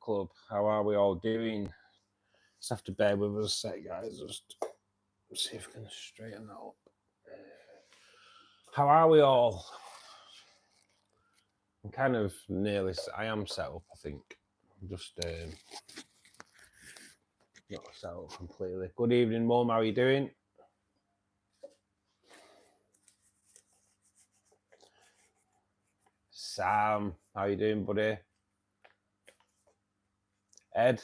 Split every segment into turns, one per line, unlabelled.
Club. How are we all doing? Just have to bear with us a sec, guys. Just see if we can straighten that up. How are we all? I'm kind of nearly. I am set up, I think. I'm just not set up completely. Good evening, Mum. How are you doing? Sam, how you doing, buddy? Ed,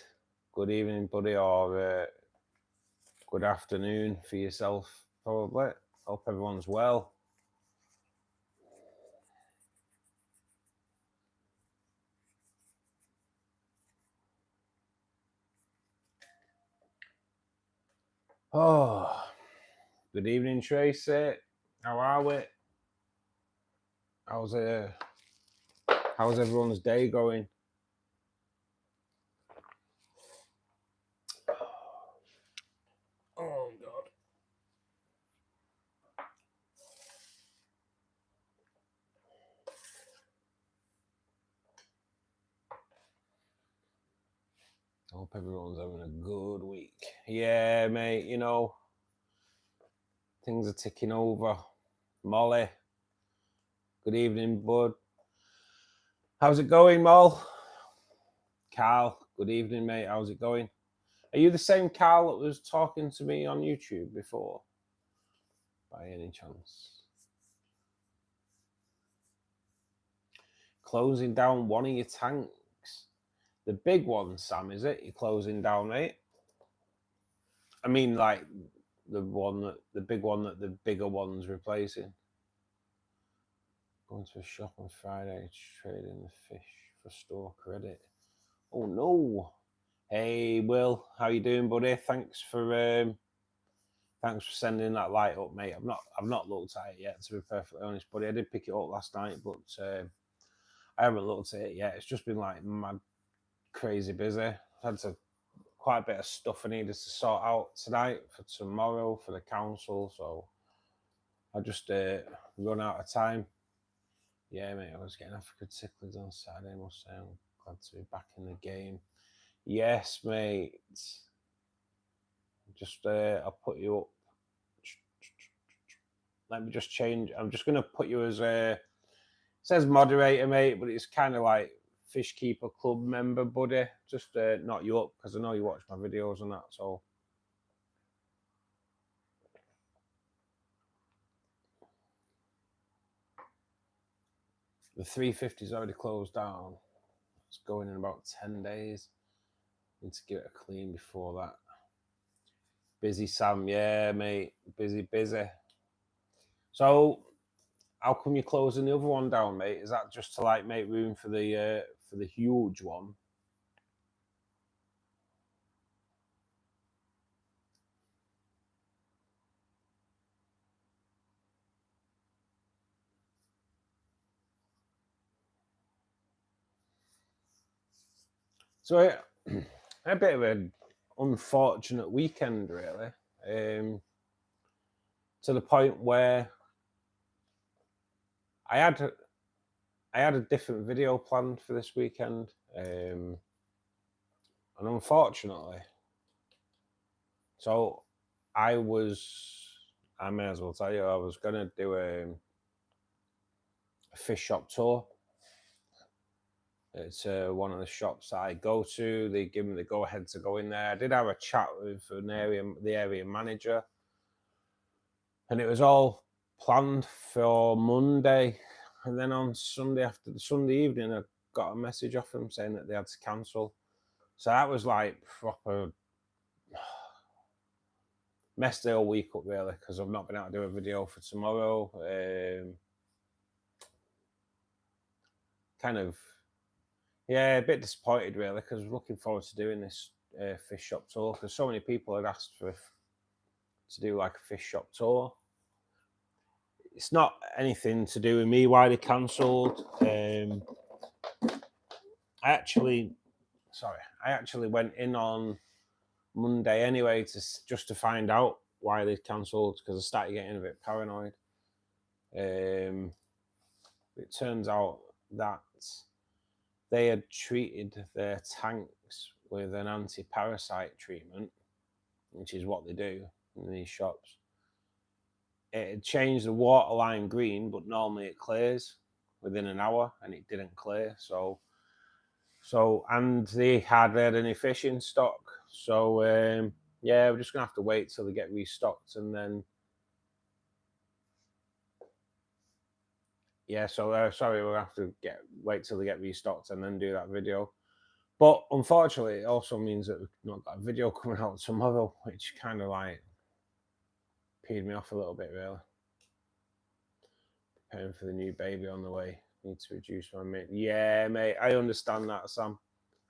good evening, buddy, or good afternoon for yourself, probably. Hope everyone's well. Oh, good evening, Tracy. How are we? How's everyone's day going? Oh God. I hope everyone's having a good week. Yeah, mate, you know, things are ticking over. Molly, good evening, bud. How's it going, Mol? Carl, good evening, mate. How's it going? Are you the same Carl that was talking to me on YouTube before? By any chance? Closing down one of your tanks. The big one, Sam, is it? You're closing down, mate? I mean, like the big one that the bigger one's replacing. Going to a shop on Friday, trading the fish for store credit. Oh no! Hey, Will, how you doing, buddy? Thanks for sending that light up, mate. I've not looked at it yet, to be perfectly honest, buddy. I did pick it up last night, but I haven't looked at it yet. It's just been like mad, crazy busy. I've had quite a bit of stuff I needed to sort out tonight for tomorrow for the council, so I just run out of time. Yeah, mate, I was getting African cichlids on Saturday, I must say. I'm glad to be back in the game. Yes, mate. Just, I'll put you up. Let me just change. I'm just going to put you as it says moderator, mate, but it's kind of like Fishkeeper Club member, buddy. Just knock you up because I know you watch my videos and that, so. The 350's already closed down. It's going in about 10 days. Need to give it a clean before that. Busy, Sam. Yeah, mate. Busy. So, how come you're closing the other one down, mate? Is that just to like make room for the huge one? So, a bit of an unfortunate weekend, really. To the point where I had a different video planned for this weekend, and unfortunately, so I may as well tell you, I was going to do a fish shop tour. It's one of the shops that I go to. They give me the go-ahead to go in there. I did have a chat with the area manager, and it was all planned for Monday. And then on Sunday, after the Sunday evening, I got a message off them saying that they had to cancel. So that was like proper messed the whole week up, really, because I've not been able to do a video for tomorrow. Kind of, yeah, a bit disappointed, really, because I was looking forward to doing this fish shop tour, because so many people had asked to do like a fish shop tour. It's not anything to do with me why they cancelled. I actually went in on Monday anyway just to find out why they cancelled, because I started getting a bit paranoid. It turns out that they had treated their tanks with an anti-parasite treatment, which is what they do in these shops. It had changed the water line green, but normally it clears within an hour, and it didn't clear. So and they had any fish in stock. So yeah, we're just gonna have to wait till they get restocked, and then yeah. So sorry, we'll have to wait till they get restocked and then do that video. But unfortunately, it also means that we've not got a video coming out tomorrow, which kind of like peed me off a little bit, really. Preparing for the new baby on the way. Need to reduce my mate. Yeah, mate, I understand that, Sam.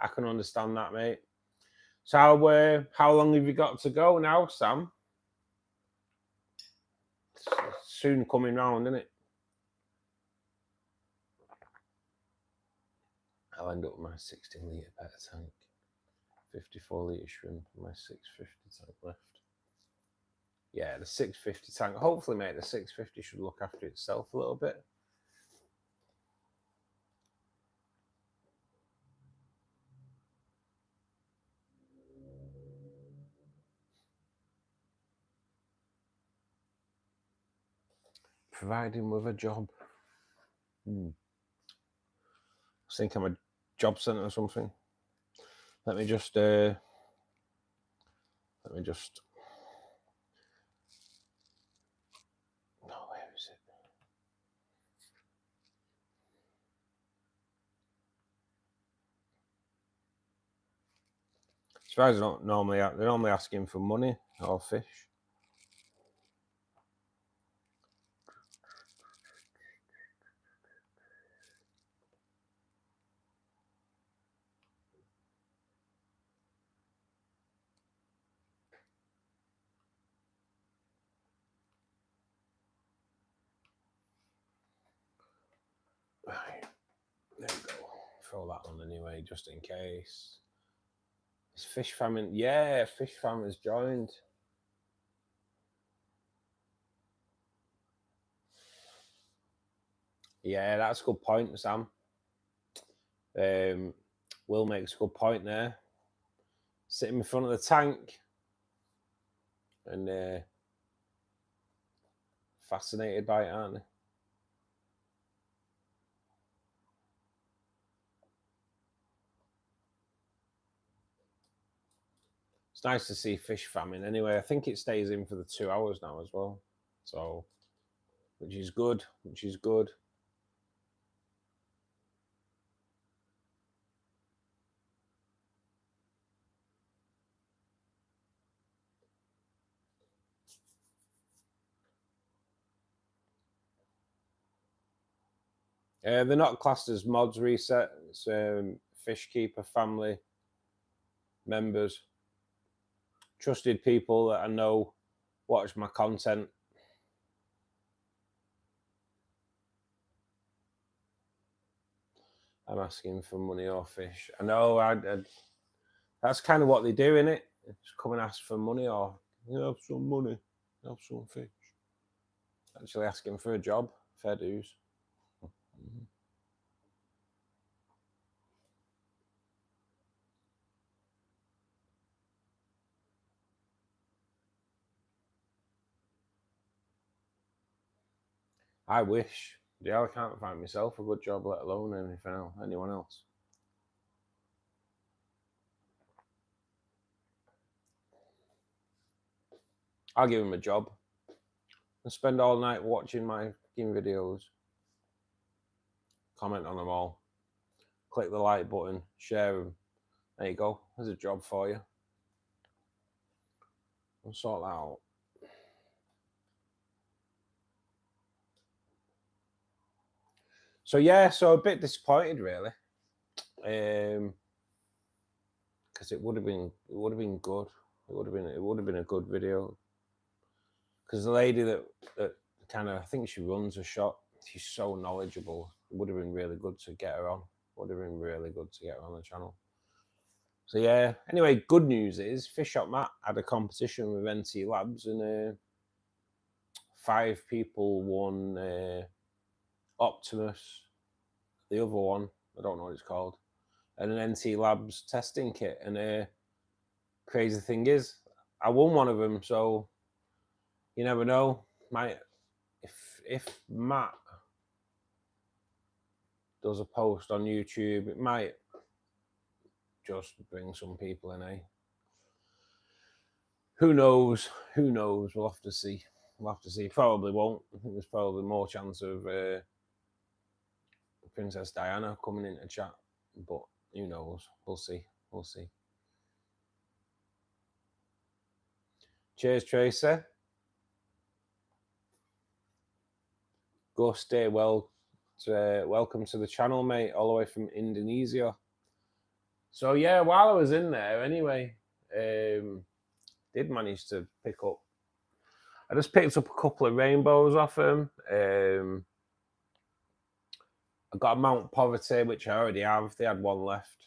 I can understand that, mate. So how long have you got to go now, Sam? It's soon coming round, isn't it? I'll end up with my 16-litre betta tank, 54-litre shrimp, and my 650 tank left. Yeah, the 650 tank. Hopefully, mate, the 650 should look after itself a little bit. Provide him with a job. I think I'm a job centre or something. Let me just. Oh, where is it? Surprised they're normally asking for money or fish. Right, there we go. Throw that on anyway, just in case. Is fish famine? Yeah, fish famine's joined. Yeah, that's a good point, Sam. Will makes a good point there. Sitting in front of the tank and fascinated by it, aren't they? It's nice to see fish famine. Anyway, I think it stays in for the 2 hours now as well. So, which is good. They're not classed as mods reset. It's Fishkeeper family members, trusted people that I know watch my content. I'm asking for money or fish. I know. That's kind of what they do, innit? Just come and ask for money, or have some money, have some fish. Actually asking for a job, fair dues. I wish. Yeah, I can't find myself a good job, let alone anyone else. I'll give him a job and spend all night watching my videos, comment on them all, click the like button, share them. There you go. There's a job for you. We'll sort that out. So yeah, so a bit disappointed really, because it would have been good. It would have been a good video. Because the lady that kind of, I think she runs a shop. She's so knowledgeable. It would have been really good to get her on. Would have been really good to get her on the channel. So yeah. Anyway, good news is Fish Shop Matt had a competition with NT Labs, and 5 people won Optimus. The other one, I don't know what it's called. and an NT Labs testing kit. And crazy thing is, I won one of them, so you never know. If Matt does a post on YouTube, it might just bring some people in, eh? Who knows? Who knows? We'll have to see. We'll have to see. Probably won't. I think there's probably more chance of Princess Diana coming into chat, but who knows? We'll see. We'll see. Cheers, Tracy. Gusti, welcome to the channel, mate, all the way from Indonesia. So yeah, while I was in there, anyway, did manage to pick up. I just picked up a couple of rainbows off him. I got a Mount Poverty, which I already have. They had one left.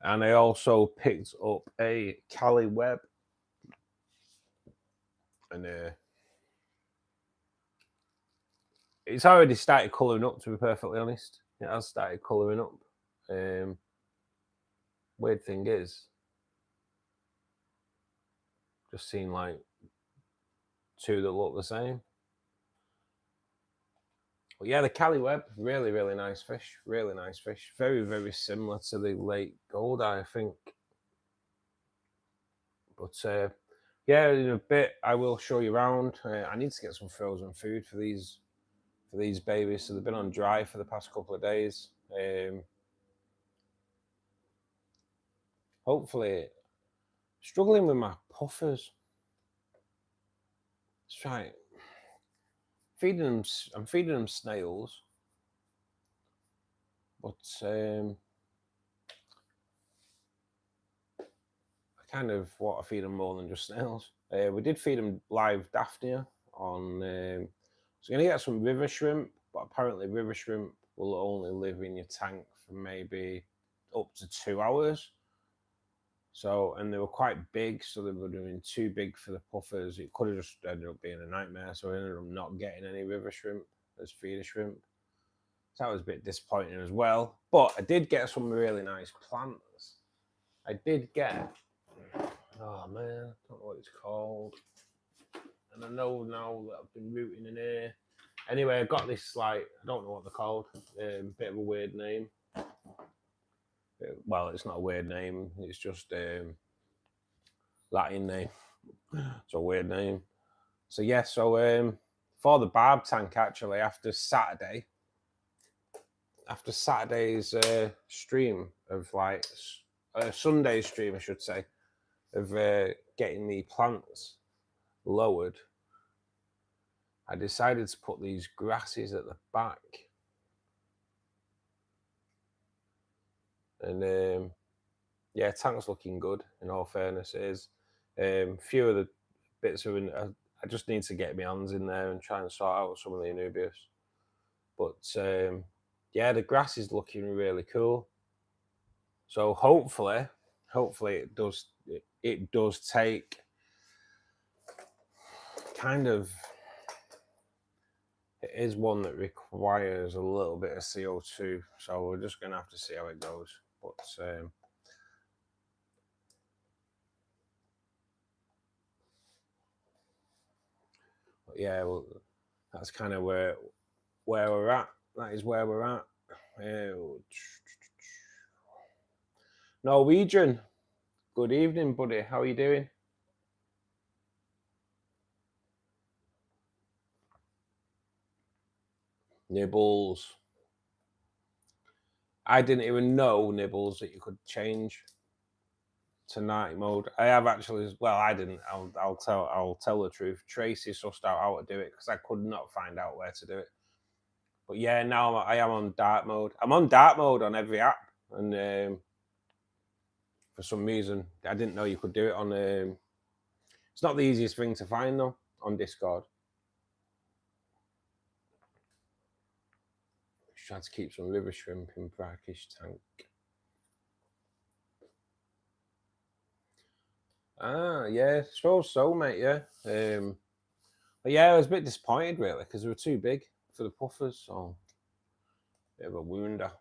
And I also picked up a Cali Web. And it's already started colouring up, to be perfectly honest. It has started colouring up. Weird thing is, just seen like two that look the same. But yeah, the Cali Web, really, really nice fish. Really nice fish. Very, very similar to the Lake Goldeye, I think. But yeah, in a bit I will show you around. I need to get some frozen food for these babies. So they've been on dry for the past couple of days. Hopefully, struggling with my puffers. Let's try it. I'm feeding them snails, but I kind of want to feed them more than just snails. We did feed them live daphnia on. So going to get some river shrimp, but apparently river shrimp will only live in your tank for maybe up to 2 hours. So, and they were quite big, so they were doing too big for the puffers. It could have just ended up being a nightmare, so I ended up not getting any river shrimp as feeder shrimp. So that was a bit disappointing as well. But I did get some really nice plants. I did get, oh man, I don't know what it's called. And I know now that I've been rooting in here. Anyway, I got this, like, I don't know what they're called. Bit of a weird name. Well, it's not a weird name. It's just Latin name. It's a weird name. So yeah, so for the barb tank, actually, after Saturday's stream of like Sunday's stream, I should say, of getting the plants lowered, I decided to put these grasses at the back. And yeah, tank's looking good, in all fairness. It is. Few of the bits are in, I just need to get my hands in there and try and sort out some of the Anubias. But yeah, the grass is looking really cool. So hopefully it does take kind of, it is one that requires a little bit of CO2. So we're just gonna have to see how it goes. But yeah, well, that's kind of where we're at. That is where we're at. Norwegian, good evening, buddy. How are you doing? Nibbles. I didn't even know, Nibbles, that you could change to night mode. I have actually, well, I didn't. I'll tell the truth. Tracy sussed out how to do it because I could not find out where to do it. But yeah, now I am on dark mode. I'm on dark mode on every app, and for some reason I didn't know you could do it on. It's not the easiest thing to find though on Discord. Just trying to keep some river shrimp in brackish tank. Ah, yeah, I suppose so, mate. Yeah. But yeah, I was a bit disappointed really because they were too big for the puffers. So bit of a wounder.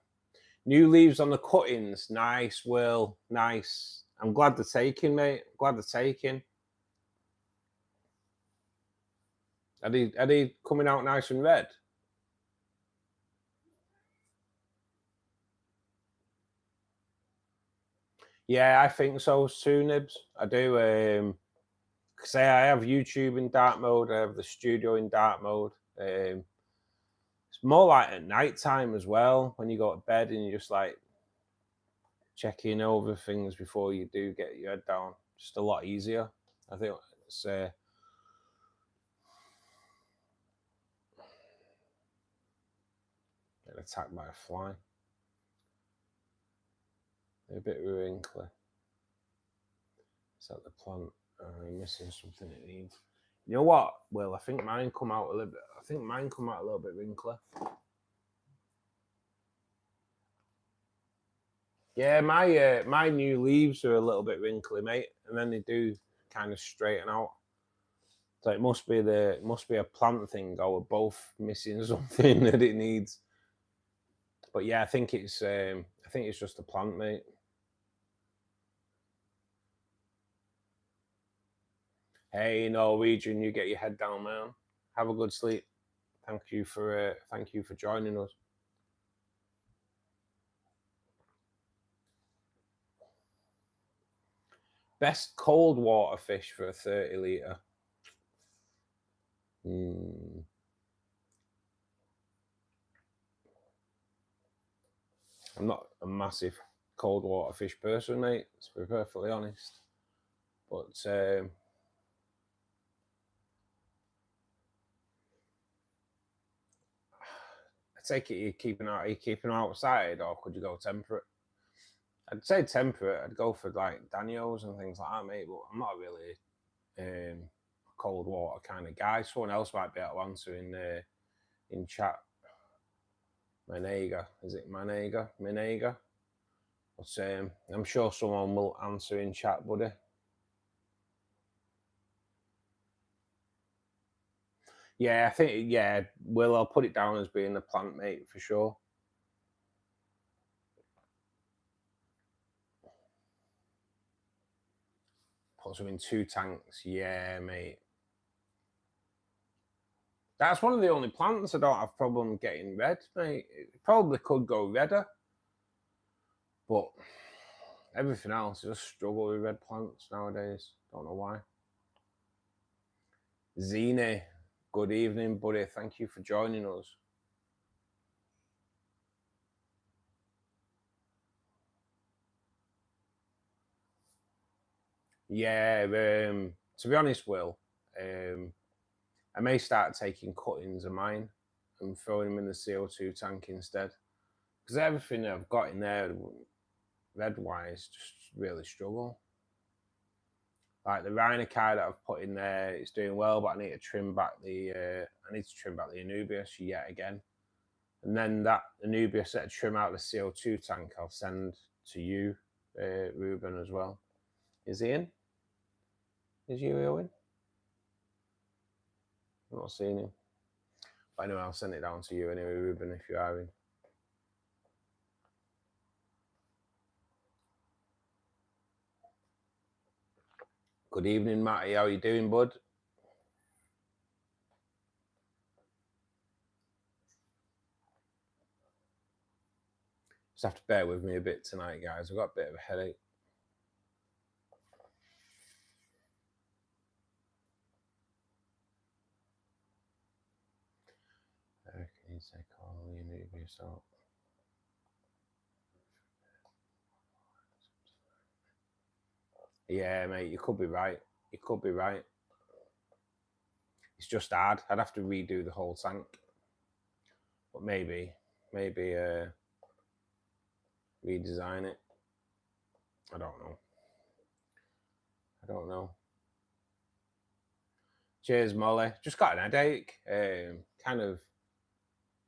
New leaves on the cuttings. Nice, Will. Nice. I'm glad they're taking, mate. Glad they're taking. Are they coming out nice and red? Yeah, I think so too, Nibs. I do. Say I have YouTube in dark mode. I have the studio in dark mode. It's more like at night time as well, when you go to bed and you're just like checking over things before you do get your head down. Just a lot easier. I think it's attacked by a fly. They're a bit wrinkly. Is that the plant? Missing something it needs. You know what? Well, I think mine come out a little bit. I think mine come out a little bit wrinkly. Yeah, my new leaves are a little bit wrinkly, mate, and then they do kind of straighten out. So it must be a plant thing, or we're both missing something that it needs. But yeah, I think it's just a plant, mate. Hey, Norwegian, you get your head down, man. Have a good sleep. Thank you for joining us. Best cold water fish for a 30 litre. I'm not a massive cold water fish person, mate, to be perfectly honest. But I take it are you keeping them outside, or could you go temperate? I'd say temperate. I'd go for like Daniels and things like that, mate. But I'm not really a cold water kind of guy. Someone else might be able to answer in chat. Manega, is it Manega? But I'm sure someone will answer in chat, buddy. Yeah, I think Will, I'll put it down as being a plant, mate, for sure. Put them in 2 tanks, yeah, mate. That's one of the only plants I don't have problem getting red, mate. It probably could go redder, but everything else, I just struggle with red plants nowadays. Don't know why. Zine, good evening, buddy. Thank you for joining us. Yeah, to be honest, Will, I may start taking cuttings of mine and throwing them in the CO2 tank instead. Because everything that I've got in there, red-wise, just really struggle. Like the Rhinokai that I've put in there, it's doing well, but I need to trim back the Anubias yet again. And then that Anubias that I trim out the CO2 tank, I'll send to you, Ruben, as well. Is he in? Is you in? I'm not seeing him. But anyway, I'll send it down to you anyway, Ruben, if you are in. Good evening, Matty. How are you doing, bud? Just have to bear with me a bit tonight, guys. I've got a bit of a headache. Can you take all the Anubias out? Yeah, mate, you could be right. You could be right. It's just hard. I'd have to redo the whole tank. But maybe redesign it. I don't know. Cheers, Molly. Just got an headache. Kind of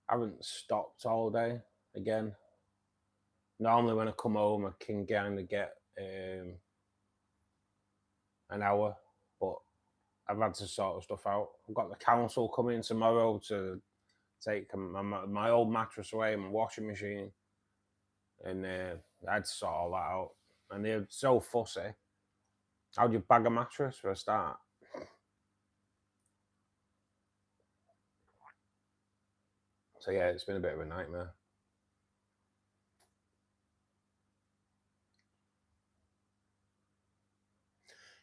haven't stopped all day again. Normally when I come home, I can kind of get an hour, but I've had to sort of stuff out. I've got the council coming tomorrow to take my old mattress away, my washing machine. and I had to sort all that out. And they're so fussy. How'd you bag a mattress for a start? So yeah, it's been a bit of a nightmare.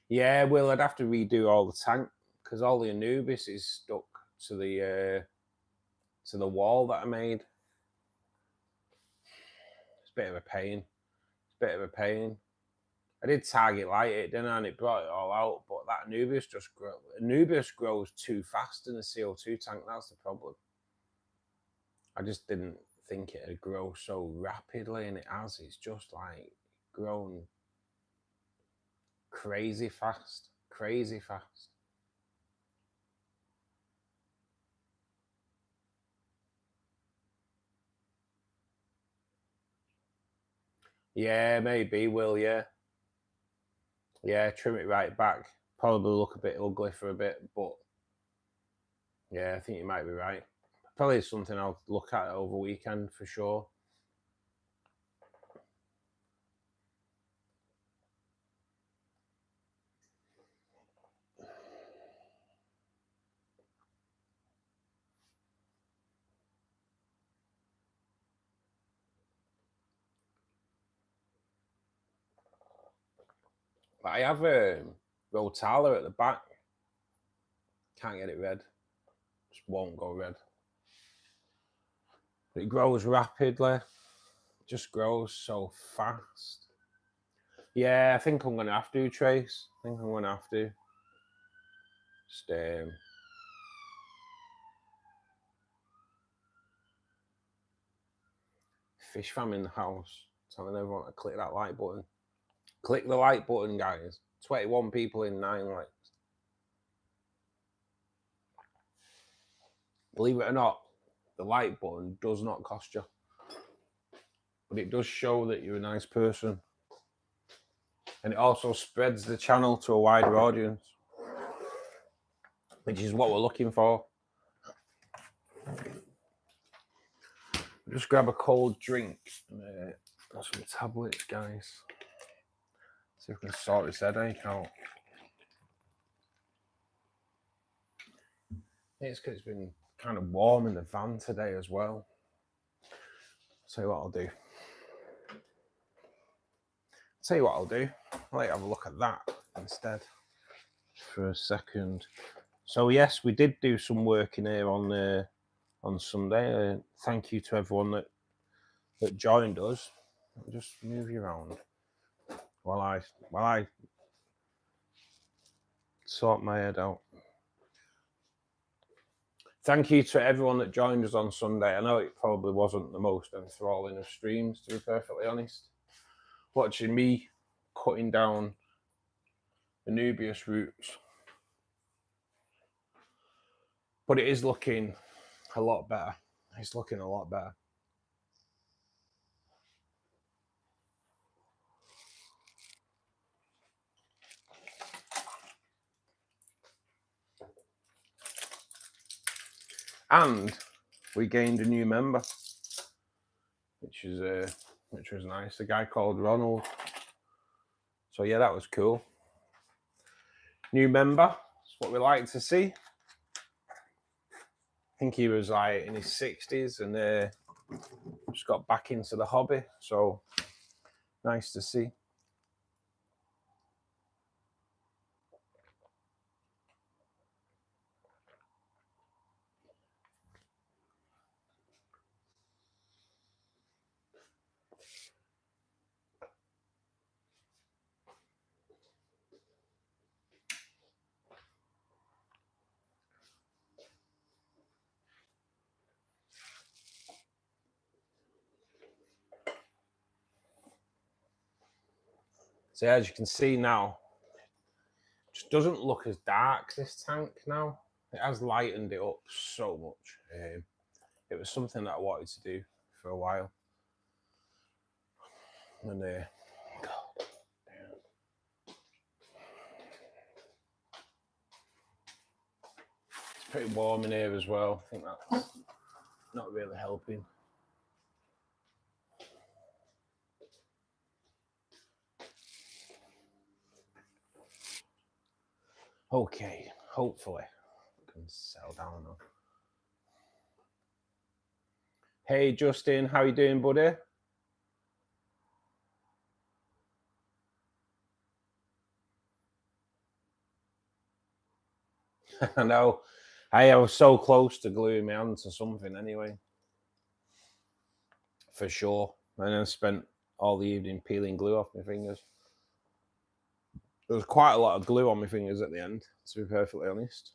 Yeah, well, I'd have to redo all the tank because all the Anubis is stuck to the wall that I made. It's a bit of a pain. It's a bit of a pain. I did target light it, didn't I? And it brought it all out. But that Anubis grows too fast in the CO2 tank. That's the problem. I just didn't think it'd grow so rapidly, and it has. It's just like grown crazy fast. Crazy fast. Yeah, maybe will, yeah. Yeah, trim it right back. Probably look a bit ugly for a bit, but yeah, I think you might be right. Probably something I'll look at over weekend for sure. But I have a Rotala at the back. Can't get it red. Just won't go red. It grows rapidly. Just grows so fast. Yeah, I think I'm gonna have to, Trace. I think I'm gonna have to. Just fish fam in the house. Telling everyone to click that like button. Click the like button, guys. 21 people in 9 likes. Believe it or not, the like button does not cost you. But it does show that you're a nice person. And it also spreads the channel to a wider audience, which is what we're looking for. Just grab a cold drink and some tablets, guys. See if we can sort this headache out. It's because it's been kind of warm in the van today as well. Tell you what I'll do. I'll let you have a look at that instead for a second. So yes, we did do some work in here on Sunday. Thank you to everyone that joined us. I'll just move you around while I sort my head out. Thank you to everyone that joined us on Sunday. I know it probably wasn't the most enthralling of streams, to be perfectly honest. Watching me cutting down Anubias roots. But it is looking a lot better. It's looking a lot better. And we gained a new member, which was nice. A guy called Ronald. So yeah, that was cool. New member. That's what we like to see. I think he was like in his 60s and just got back into the hobby. So nice to see. So as you can see now, it just doesn't look as dark, this tank now. It has lightened it up so much. It was something that I wanted to do for a while. And it's pretty warm in here as well. I think that's not really helping. Okay, hopefully I can settle down now. Hey Justin, how you doing, buddy? I know. I was so close to gluing my hand to something anyway. For sure. And then spent all the evening peeling glue off my fingers. There was quite a lot of glue on my fingers at the end, to be perfectly honest.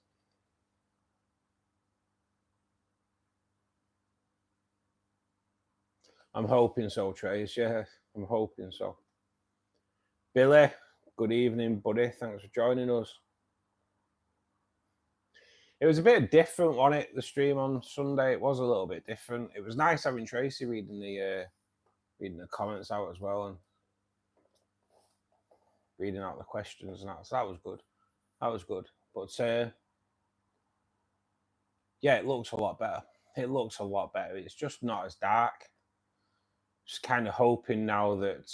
I'm hoping so, Trace. Yeah, I'm hoping so. Billy, good evening, buddy. Thanks for joining us. It was a bit different, wasn't it? The stream on Sunday, it was a little bit different. It was nice having Tracy reading the comments out as well and reading out the questions and that. So that was good. That was good. But yeah, it looks a lot better. It looks a lot better. It's just not as dark. Just kind of hoping now that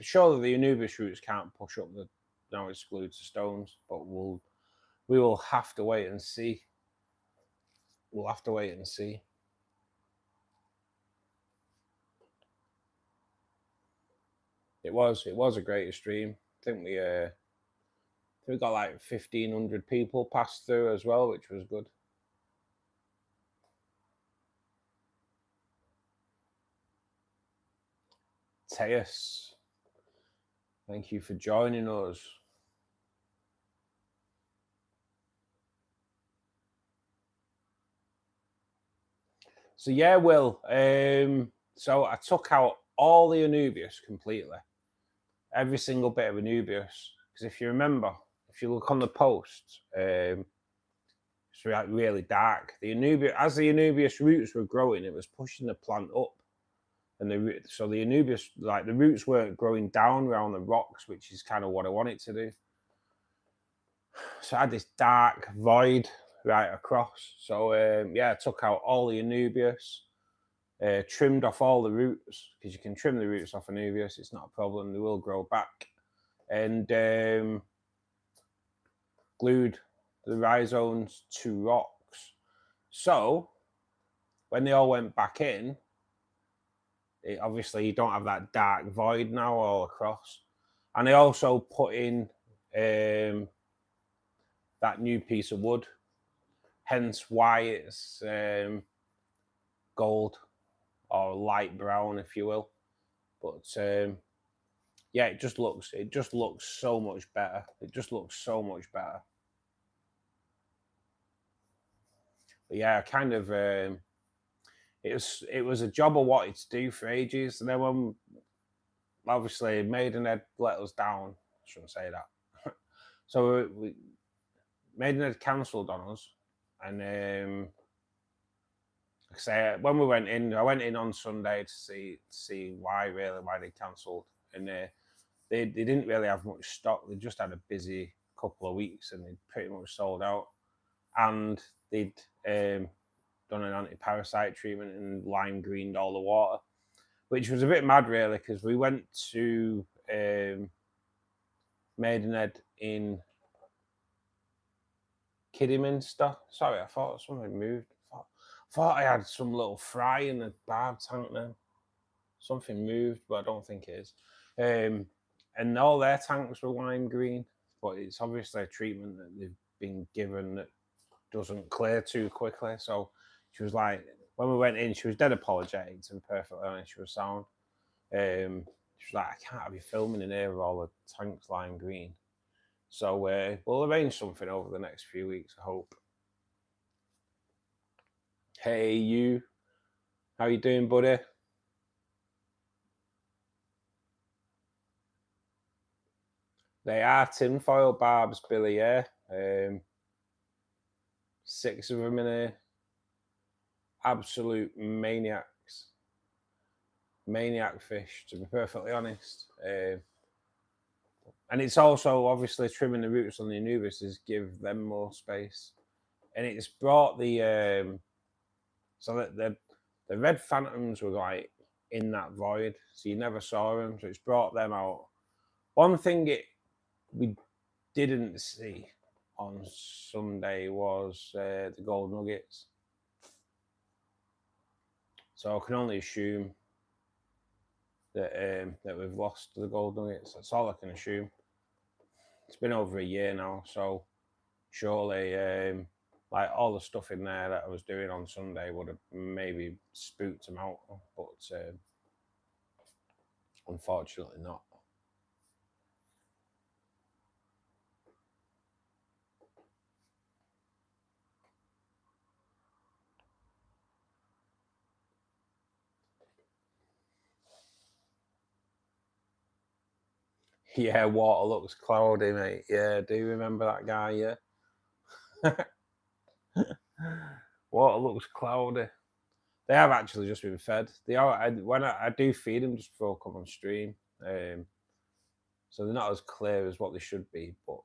surely the Anubis roots can't push up the now it's glued to stones, but we will have to wait and see. We'll have to wait and see. It was a great stream. I think we got like 1,500 people passed through as well, which was good. Teus, thank you for joining us. So yeah, Will. So I took out all the Anubias completely, every single bit of Anubias. Because if you remember, if you look on the post, it's really dark. As the Anubias roots were growing, it was pushing the plant up, and so the Anubias, like the roots weren't growing down around the rocks, which is kind of what I want it to do. So I had this dark void right across. So yeah, I took out all the Anubias. Trimmed off all the roots, because you can trim the roots off Anubias, it's not a problem, they will grow back. And glued the rhizomes to rocks. So when they all went back in, obviously you don't have that dark void now all across. And I also put in that new piece of wood, hence why it's gold or light brown, if you will. But yeah, it just looks so much better. It just looks so much better. But yeah, kind of it was a job I wanted to do for ages, and then when obviously Maidenhead let us down, I shouldn't say that. So Maidenhead cancelled on us, and like I say, when we went in, I went in on Sunday to see why they cancelled, and they didn't really have much stock. They just had a busy couple of weeks, and they pretty much sold out. And they'd done an anti-parasite treatment and lime greened all the water, which was a bit mad, really, because we went to Maidenhead in Kidderminster. Sorry, I thought something moved. I thought I had some little fry in the barb tank then. Something moved, but I don't think it is. And all their tanks were lime green, but it's obviously a treatment that they've been given that doesn't clear too quickly. So she was like, when we went in, she was dead apologetic, to be perfectly honest. She was sound. She was like, I can't have you filming in here with all the tanks lime green. So we'll arrange something over the next few weeks, I hope. Hey, you. How you doing, buddy? They are tinfoil barbs, Billy, yeah. 6 of them in here. Absolute maniacs. Maniac fish, to be perfectly honest. And it's also obviously trimming the roots on the Anubis is give them more space. And it's brought the so that the red phantoms were like in that void, so you never saw them. So it's brought them out. One thing it we didn't see on Sunday was the gold nuggets. So I can only assume that that we've lost the gold nuggets. That's all I can assume. It's been over a year now, so surely like all the stuff in there that I was doing on Sunday would have maybe spooked them out, but unfortunately not. Yeah, water looks cloudy, mate. Yeah, do you remember that guy? Yeah. Water looks cloudy. They have actually just been fed. They are. When I do feed them just before I come on stream, so they're not as clear as what they should be. But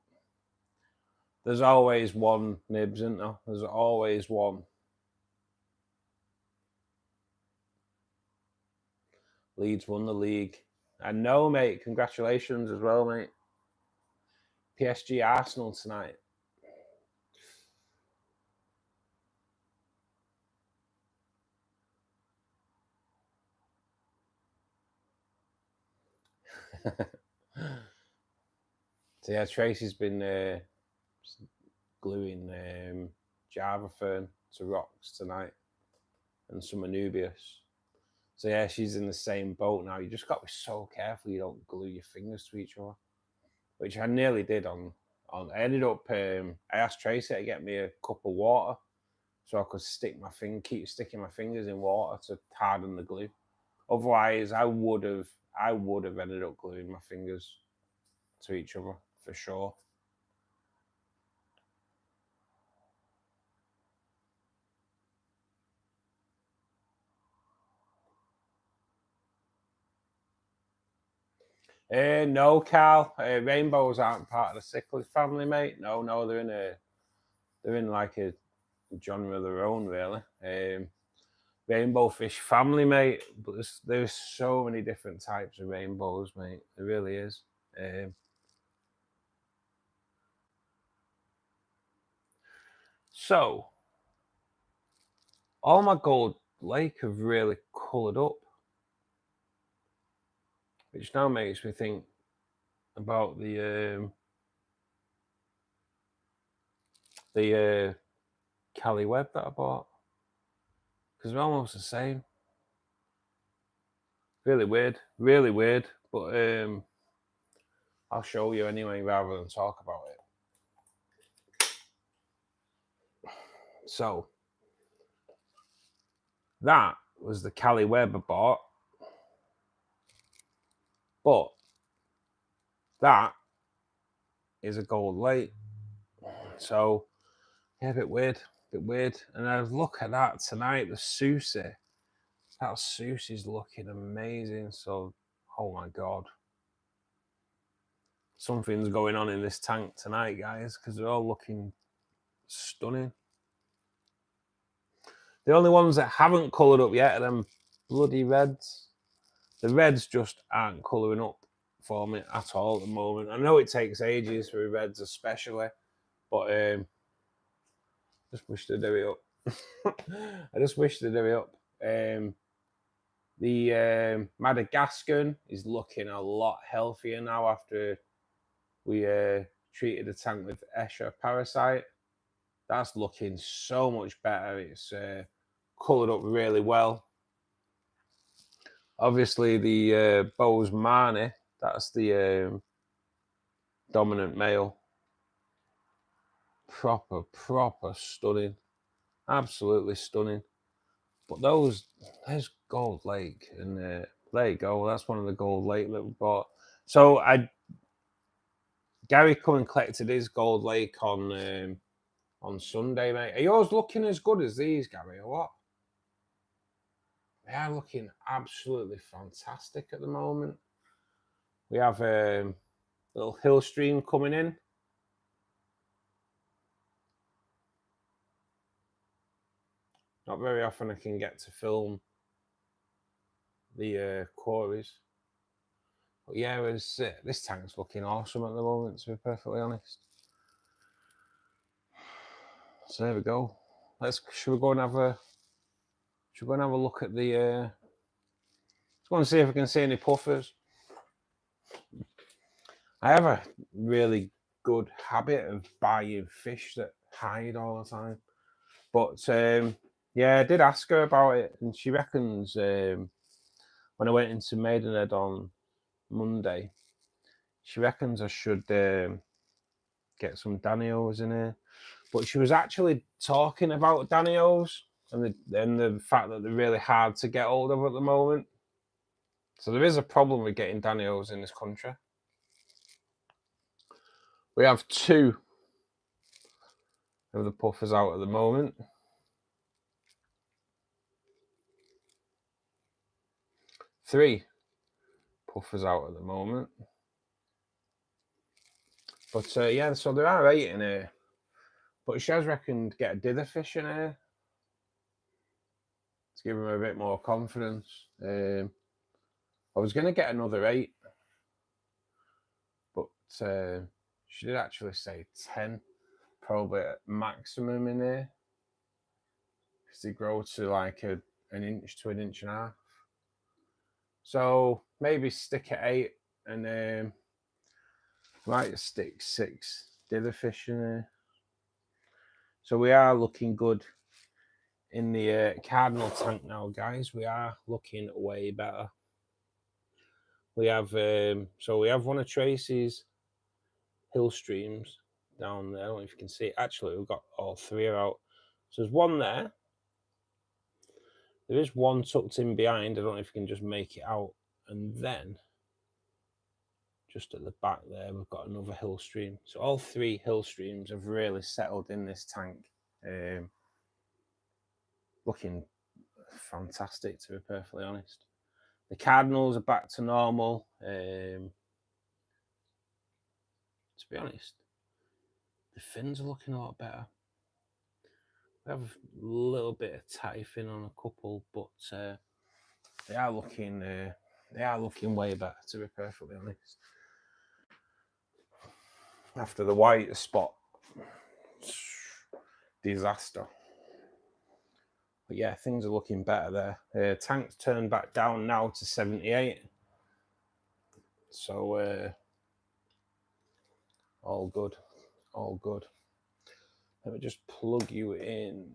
there's always one nibs, isn't there? There's always one. Leeds won the league. I know, mate. Congratulations as well, mate. PSG Arsenal tonight. So yeah, Tracy's been gluing Java fern to rocks tonight and some Anubias. So yeah, she's in the same boat now. You just got to be so careful you don't glue your fingers to each other, which I nearly did on. I ended up. I asked Tracy to get me a cup of water so I could keep sticking my fingers in water to harden the glue. Otherwise, I would have ended up gluing my fingers to each other for sure. No, Carl. Rainbows aren't part of the cichlid family, mate. No, they're in like a genre of their own, really. Rainbow fish family, mate. But there's so many different types of rainbows, mate. There really is. So all my gold lake have really coloured up, which now makes me think about the Cali Webb that I bought, because they're almost the same. Really weird, but I'll show you anyway rather than talk about it. So that was the Cali Webb I bought, but that is a gold lake. So yeah, a bit weird. And I look at that tonight, the Susie. That Susie's looking amazing. So, oh my god, something's going on in this tank tonight, guys, because they're all looking stunning. The only ones that haven't coloured up yet are them bloody reds. The reds just aren't colouring up for me at all at the moment. I know it takes ages for the reds especially, but I just wish they'd do it up. I just wish they'd do it up. The Madagascan is looking a lot healthier now after we treated the tank with Escher parasite. That's looking so much better. It's coloured up really well. Obviously, the Bose Marnie, that's the dominant male. Proper stunning. Absolutely stunning. But there's Gold Lake, and there you go. That's one of the Gold Lake that we bought. So Gary come and collected his Gold Lake on Sunday, mate. Are yours looking as good as these, Gary, or what? They are looking absolutely fantastic at the moment. We have a little hill stream coming in. Not very often I can get to film the quarries. But yeah, this tank's looking awesome at the moment, to be perfectly honest. So there we go. Should we go and have a look at the let's go and see if we can see any puffers. I have a really good habit of buying fish that hide all the time. But yeah, I did ask her about it, and she reckons when I went into Maidenhead on Monday, she reckons I should get some Danios in here. But she was actually talking about Danios and the fact that they're really hard to get hold of at the moment. So there is a problem with getting Danios in this country. We have 2 of the puffers out at the moment. 3 puffers out at the moment. But yeah, so there are 8 in here. But she has reckoned get a dither fish in here to give him a bit more confidence. I was going to get another 8, but she did actually say 10, probably at maximum in here, because they grow to like an inch to an inch and a half. So maybe stick at 8, and might stick 6 dither fish in there. So we are looking good in the cardinal tank now, guys. We are looking way better. We have so we have one of Tracy's hill streams down there. I don't know if you can see it. Actually, we've got all 3 out. So there's one there. There is one tucked in behind. I don't know if you can just make it out. And then just at the back there, we've got another hill stream. So all 3 hill streams have really settled in this tank. Looking fantastic, to be perfectly honest. The cardinals are back to normal. To be honest, the fins are looking a lot better. We have a little bit of tatty fin on a couple, but they are looking way better, to be perfectly honest. After the white spot disaster. But yeah, things are looking better there. Tank's turned back down now to 78. So all good, all good. Let me just plug you in.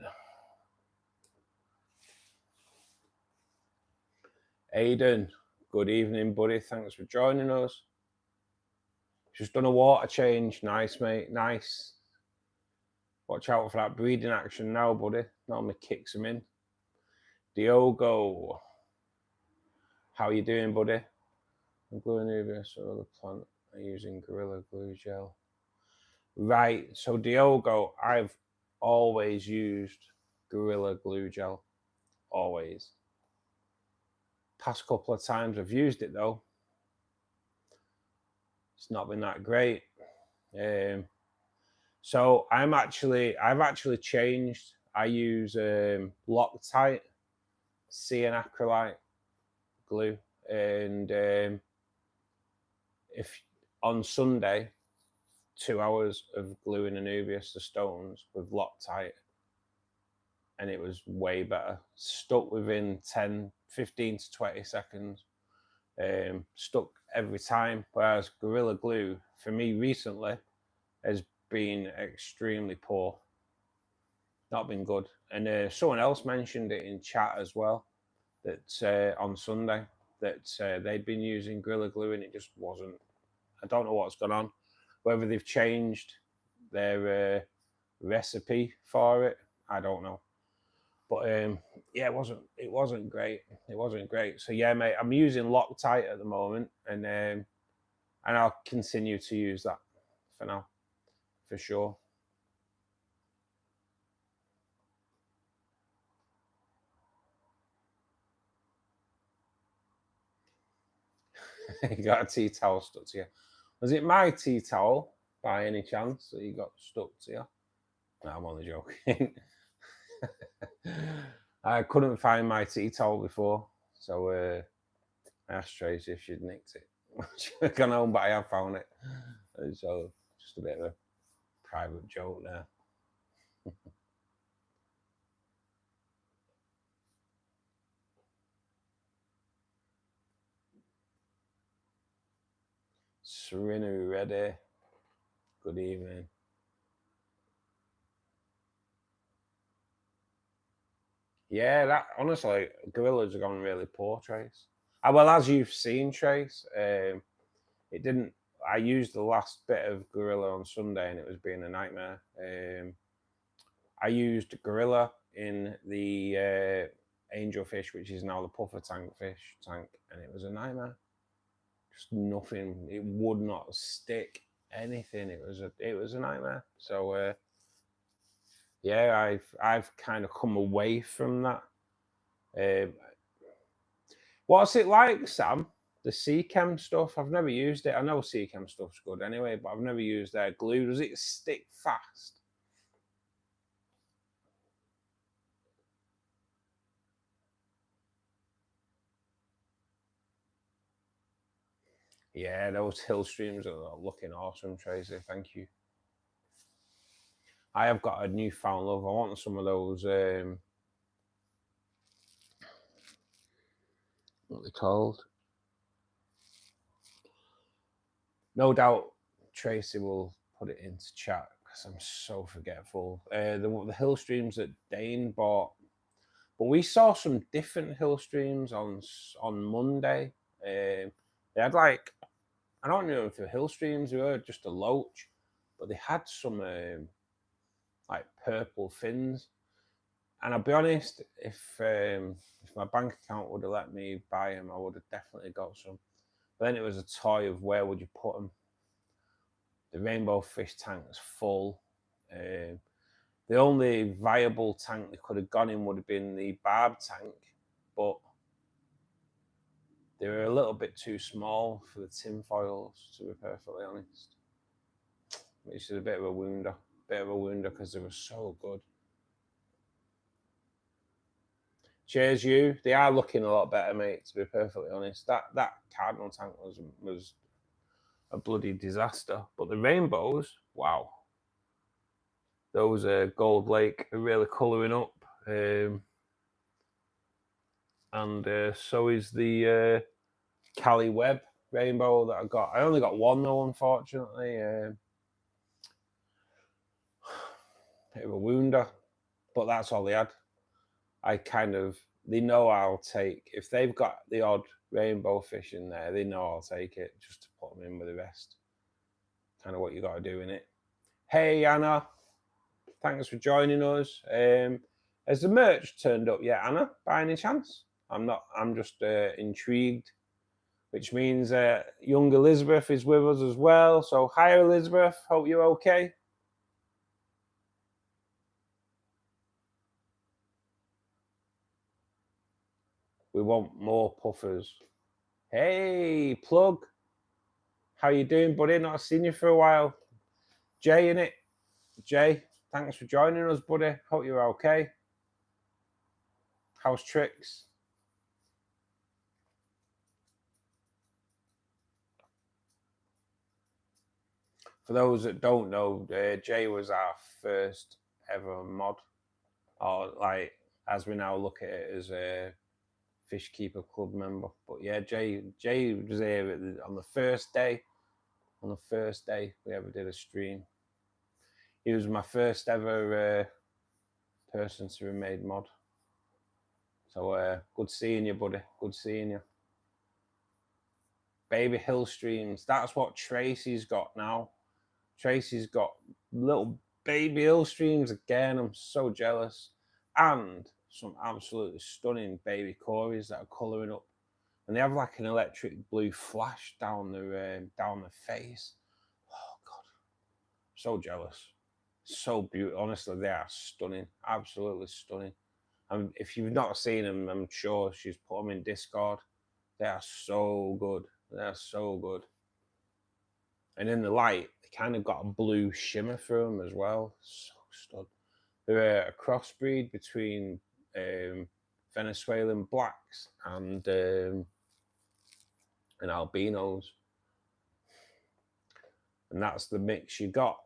Aidan, good evening, buddy. Thanks for joining us. Just done a water change. Nice, mate. Nice. Watch out for that breeding action now, buddy. Normally kicks him in. Diogo, how you doing, buddy? I'm gluing over so the plant are using Gorilla Glue gel. Right, so Diogo, I've always used Gorilla Glue gel. Always. Past couple of times I've used it though. It's not been that great. So I've actually changed. I use Loctite acrylite glue, and if on Sunday 2 hours of gluing Anubias to stones with Loctite, and it was way better. Stuck within 15 to 20 seconds. Stuck every time. Whereas Gorilla Glue, for me recently, has been extremely poor. Not been good. And someone else mentioned it in chat as well, that on Sunday, that they'd been using Gorilla Glue and it just wasn't. I don't know what's gone on. Whether they've changed their recipe for it, I don't know. But yeah, it wasn't great. It wasn't great. So yeah, mate, I'm using Loctite at the moment, and I'll continue to use that for now, for sure. You got a tea towel stuck to you. Was it my tea towel by any chance that you got stuck to you? No, I'm only joking. I couldn't find my tea towel before, so I asked Tracy if she'd nicked it. gone home, but I have found it. So just a bit of a private joke there. Serena ready. Good evening. Yeah, that honestly, gorillas are going really poor, Trace. Well, as you've seen, Trace, it didn't. I used the last bit of gorilla on Sunday, and it was being a nightmare. I used gorilla in the angelfish, which is now the puffer tank fish tank, and it was a nightmare. Just nothing. It would not stick anything. It was a nightmare. So yeah, I've kind of come away from that. What's it like, Sam? The Seachem stuff? I've never used it. I know Seachem stuff's good anyway, but I've never used their glue. Does it stick fast? Yeah, those hill streams are looking awesome, Tracy. Thank you. I have got a newfound love. I want some of those. What are they called? No doubt Tracy will put it into chat because I'm so forgetful. The hill streams that Dane bought, but we saw some different hill streams on Monday. They had like, I don't know if they're hill streams or just a loach, but they had some like purple fins. And I'll be honest, if my bank account would have let me buy them, I would have definitely got some. But then it was a toy of where would you put them. The rainbow fish tank was full. The only viable tank they could have gone in would have been the barb tank, but they were a little bit too small for the tin foils, to be perfectly honest. Which is a bit of a wounder because they were so good. Cheers, you. They are looking a lot better, mate. To be perfectly honest, that cardinal tank was a bloody disaster. But the rainbows, wow. Those Gold Lake are really colouring up, and so is the Cali Webb rainbow that I got. I only got one though, unfortunately. Bit of a wounder, but that's all they had. They know I'll take, if they've got the odd rainbow fish in there, they know I'll take it just to put them in with the rest. Kind of what you got to do in it. Hey Anna, thanks for joining us. Has the merch turned up yet, Anna, by any chance? I'm just intrigued, which means young Elizabeth is with us as well. So hi Elizabeth, hope you're okay. We want more puffers. Hey, Plug. How you doing, buddy? Not seen you for a while. Jay, innit? Jay, thanks for joining us, buddy. Hope you're okay. How's Tricks? For those that don't know, Jay was our first ever mod, or like as we now look at it as a Fishkeeper Club member. But yeah, Jay was here on the first day. On the first day we ever did a stream, he was my first ever person to be made mod. So good seeing you, buddy. Good seeing you. Baby hill streams. That's what Tracy's got now. Tracy's got little baby hill streams again. I'm so jealous. And some absolutely stunning baby cories that are colouring up. And they have like an electric blue flash down the face. Oh God, so jealous. So beautiful. Honestly, they are stunning. Absolutely stunning. And if you've not seen them, I'm sure she's put them in Discord. They are so good. They are so good. And in the light, they kind of got a blue shimmer through them as well. So stud. They're a crossbreed between Venezuelan blacks and albinos. And that's the mix you got.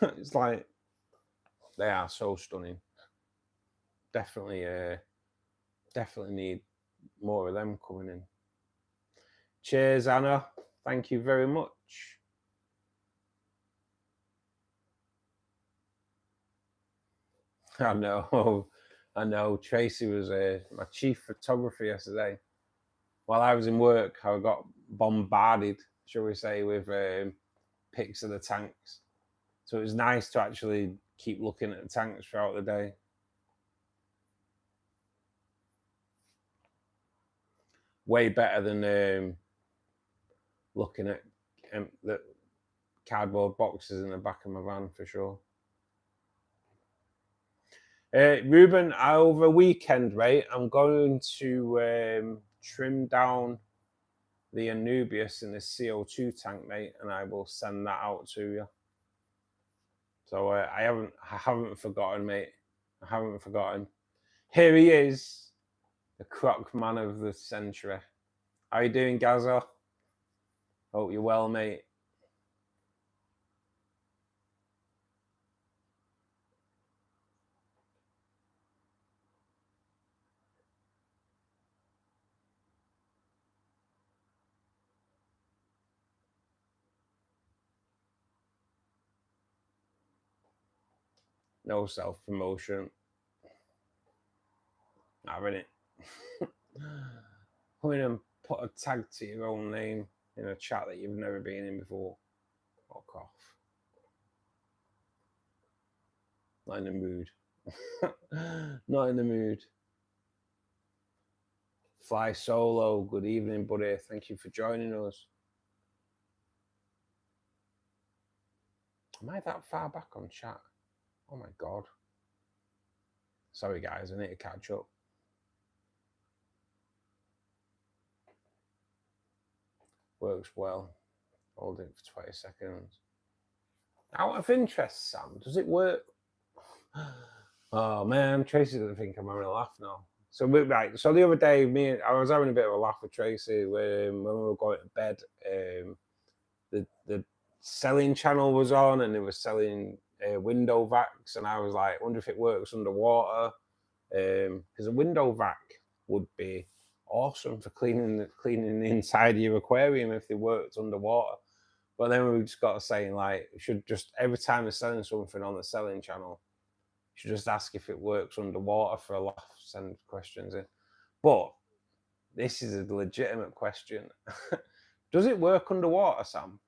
It's like, they are so stunning. Definitely need more of them coming in. Cheers, Anna. Thank you very much. I know. Tracy was my chief photographer yesterday. While I was in work, I got bombarded, shall we say, with pics of the tanks. So it was nice to actually keep looking at the tanks throughout the day. Way better than looking at the cardboard boxes in the back of my van, for sure. Ruben, over a weekend, right, I'm going to trim down the Anubias in the CO2 tank, mate, and I will send that out to you. So I haven't forgotten, mate. I haven't forgotten. Here he is, the croc man of the century. How you doing, Gaza? Hope you're well, mate. No self-promotion. Having it. Come in and put a tag to your own name in a chat that you've never been in before. Fuck off. Not in the mood. Not in the mood. Fly Solo, good evening, buddy. Thank you for joining us. Am I that far back on chat? Oh my God. Sorry, guys, I need to catch up. Works well. Hold it for 20 seconds. Out of interest, Sam, does it work? Oh man, Tracy doesn't think I'm having a laugh now. So so the other day, I was having a bit of a laugh with Tracy when we were going to bed. The selling channel was on, and it was selling window vacs, and I was like, I wonder if it works underwater, because a window vac would be awesome for cleaning the inside of your aquarium if they worked underwater. But then we just got to saying, like, should just every time they're selling something on the selling channel, should just ask if it works underwater for a laugh, send questions in. But this is a legitimate question. Does it work underwater, Sam?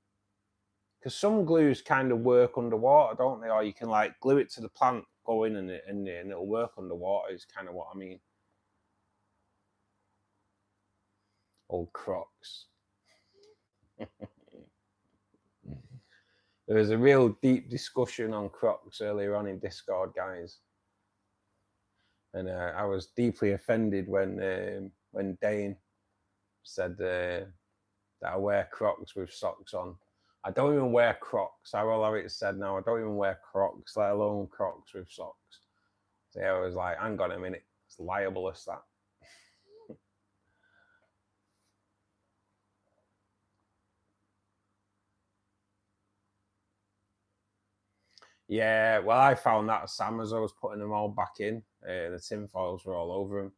Because some glues kind of work underwater, don't they? Or you can like glue it to the plant, go in, and it'll work underwater, is kind of what I mean. Old Crocs. There was a real deep discussion on Crocs earlier on in Discord, guys. And I was deeply offended when Dane said that I wear Crocs with socks on. I don't even wear Crocs. I will have it said now. I don't even wear Crocs, let alone Crocs with socks. So yeah, I was like, hang on a minute. It's libelous, that. Yeah, well, I found that, Sam, as I was putting them all back in. The tin foils were all over them.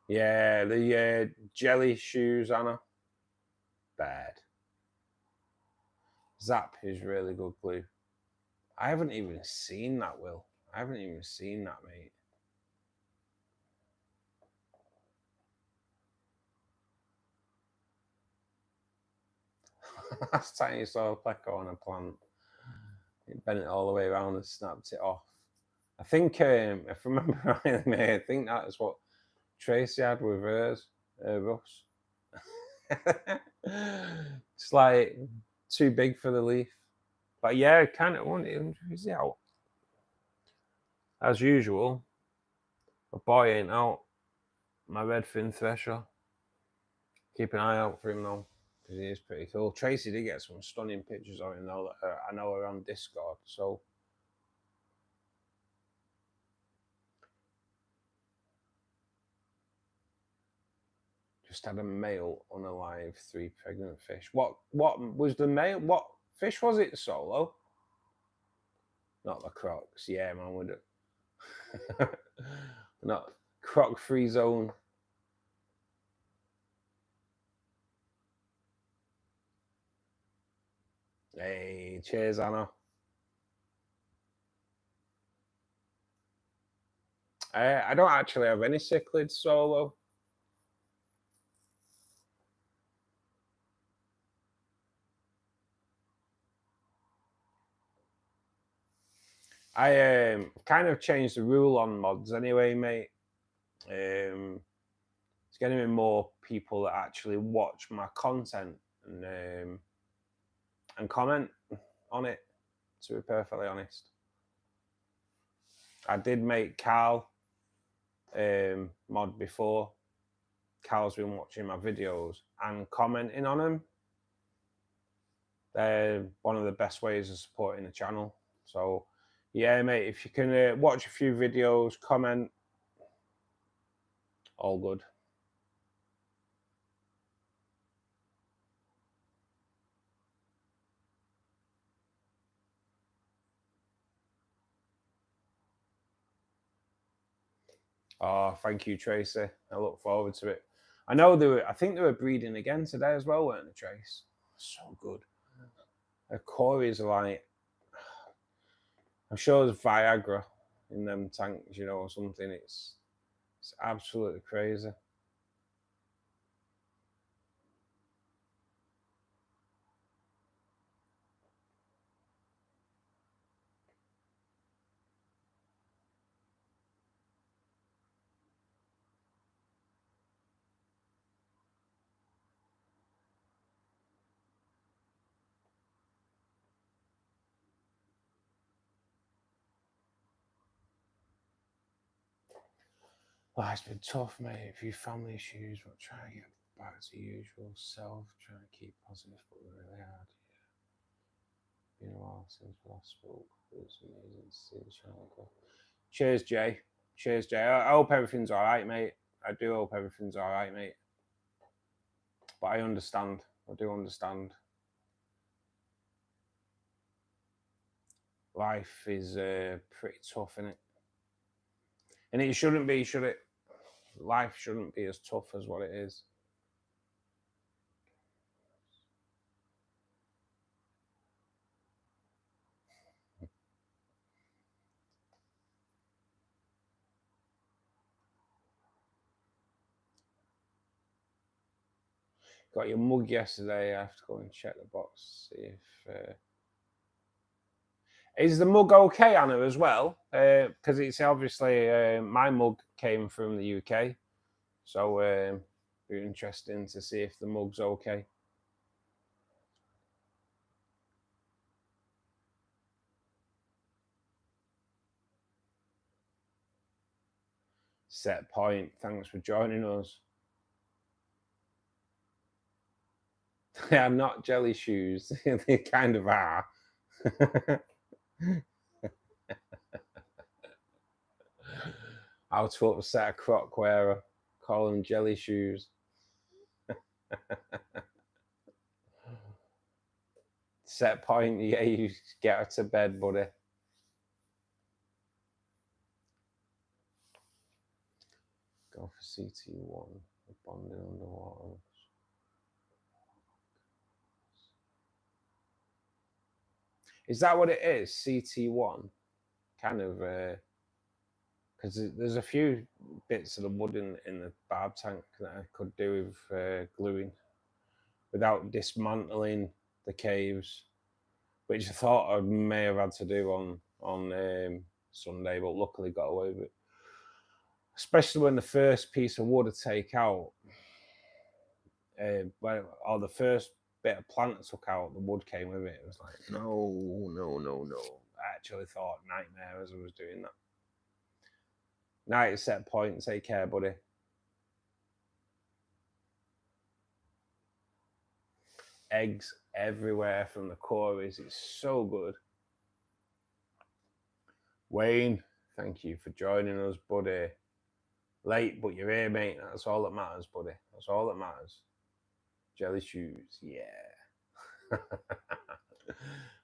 Yeah, the jelly shoes, Anna. Bad. Zap is really good glue. I haven't even seen that, Will. I haven't even seen that, mate. Last time you saw a pleco on a plant, it bent it all the way around and snapped it off. I think, if I remember rightly, I think that's what Tracy had with hers, Russ. It's like too big for the leaf. But yeah, I kind of want it. Is it out? As usual, a boy ain't out. My red fin thresher. Keep an eye out for him though, because he is pretty cool. Tracy did get some stunning pictures of him though that I know are on Discord. So Just had a male unalive 3 pregnant fish. What was the male? What fish was it, Solo? Not the crocs. Yeah, man, would it? Not croc free zone. Hey, cheers, Anna. I don't actually have any cichlids, Solo. I kind of changed the rule on mods anyway, mate. It's getting me more people that actually watch my content and comment on it, to be perfectly honest. I did make Carl mod before. Carl's been watching my videos and commenting on them. They're one of the best ways of supporting the channel. So yeah, mate, if you can watch a few videos, comment, all good. Oh, thank you, Tracy. I look forward to it. I know I think they were breeding again today as well, weren't they, Trace? So good. The Corys are like, I'm sure there's Viagra in them tanks, you know, or something. It's absolutely crazy. Life's been tough, mate. A few family issues, but trying to get back to usual self, trying to keep positive, but really hard. Yeah. Been a while since we last spoke. It was amazing to see the channel go. Cheers, Jay. Cheers, Jay. I hope everything's all right, mate. I do hope everything's all right, mate. But I understand. I do understand. Life is pretty tough, isn't it? And it shouldn't be, should it? Life shouldn't be as tough as what it is. Got your mug yesterday. I have to go and check the box, see if... Is the mug okay, Anna, as well? Because it's obviously my mug came from the UK, so it'd be interesting to see if the mug's okay. Set point. Thanks for joining us. They are not jelly shoes. They kind of are. How to upset a croc wearer. Call them jelly shoes. Set point. Yeah, you get her to bed, buddy. Go for CT1. Bonding underwater. Is that what it is? CT1? Kind of, because there's a few bits of the wood in the barb tank that I could do with gluing without dismantling the caves, which I thought I may have had to do on Sunday, but luckily got away with it. Especially when the first piece of wood I take out, or the first bit of plant I took out, the wood came with it. It was like, no. I actually thought nightmare as I was doing that. Night set point. Take care, buddy. Eggs everywhere from the Corys. It's so good. Wayne, thank you for joining us, buddy. Late, but you're here, mate. That's all that matters, buddy. That's all that matters. Jelly shoes, yeah.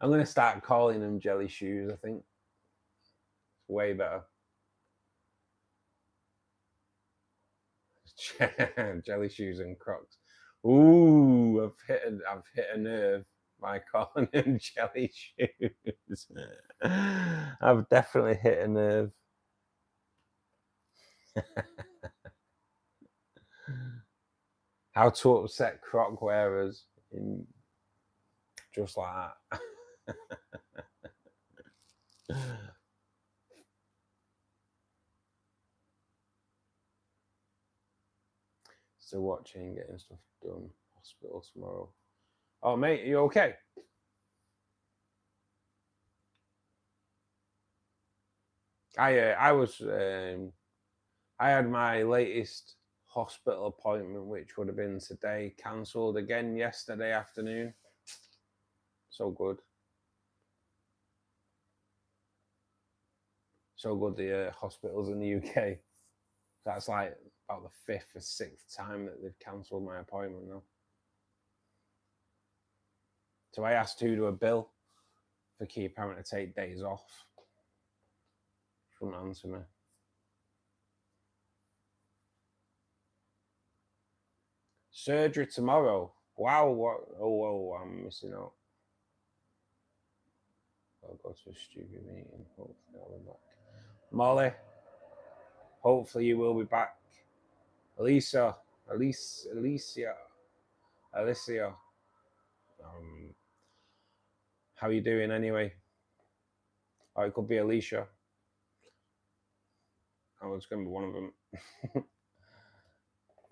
I'm going to start calling them jelly shoes, I think. It's way better. Jelly shoes and Crocs. Ooh, I've hit a nerve by calling them jelly shoes. I've definitely hit a nerve. How to upset Croc wearers in just like that. Still watching, getting stuff done. Hospital tomorrow. Oh, mate, are you okay? I was I had my latest hospital appointment, which would have been today, cancelled again yesterday afternoon. So good. So good, the hospitals in the UK. That's like about the 5th or 6th time that they've cancelled my appointment now. So I asked to do a bill for key parent to take days off. She wouldn't answer me. Surgery tomorrow. Wow, what? Oh, I'm missing out. I'll go to a stupid meeting. Hopefully I'll be back. Molly, hopefully you will be back. Alicia. How you doing anyway? Oh, it could be Alicia. Oh, it's going to be one of them.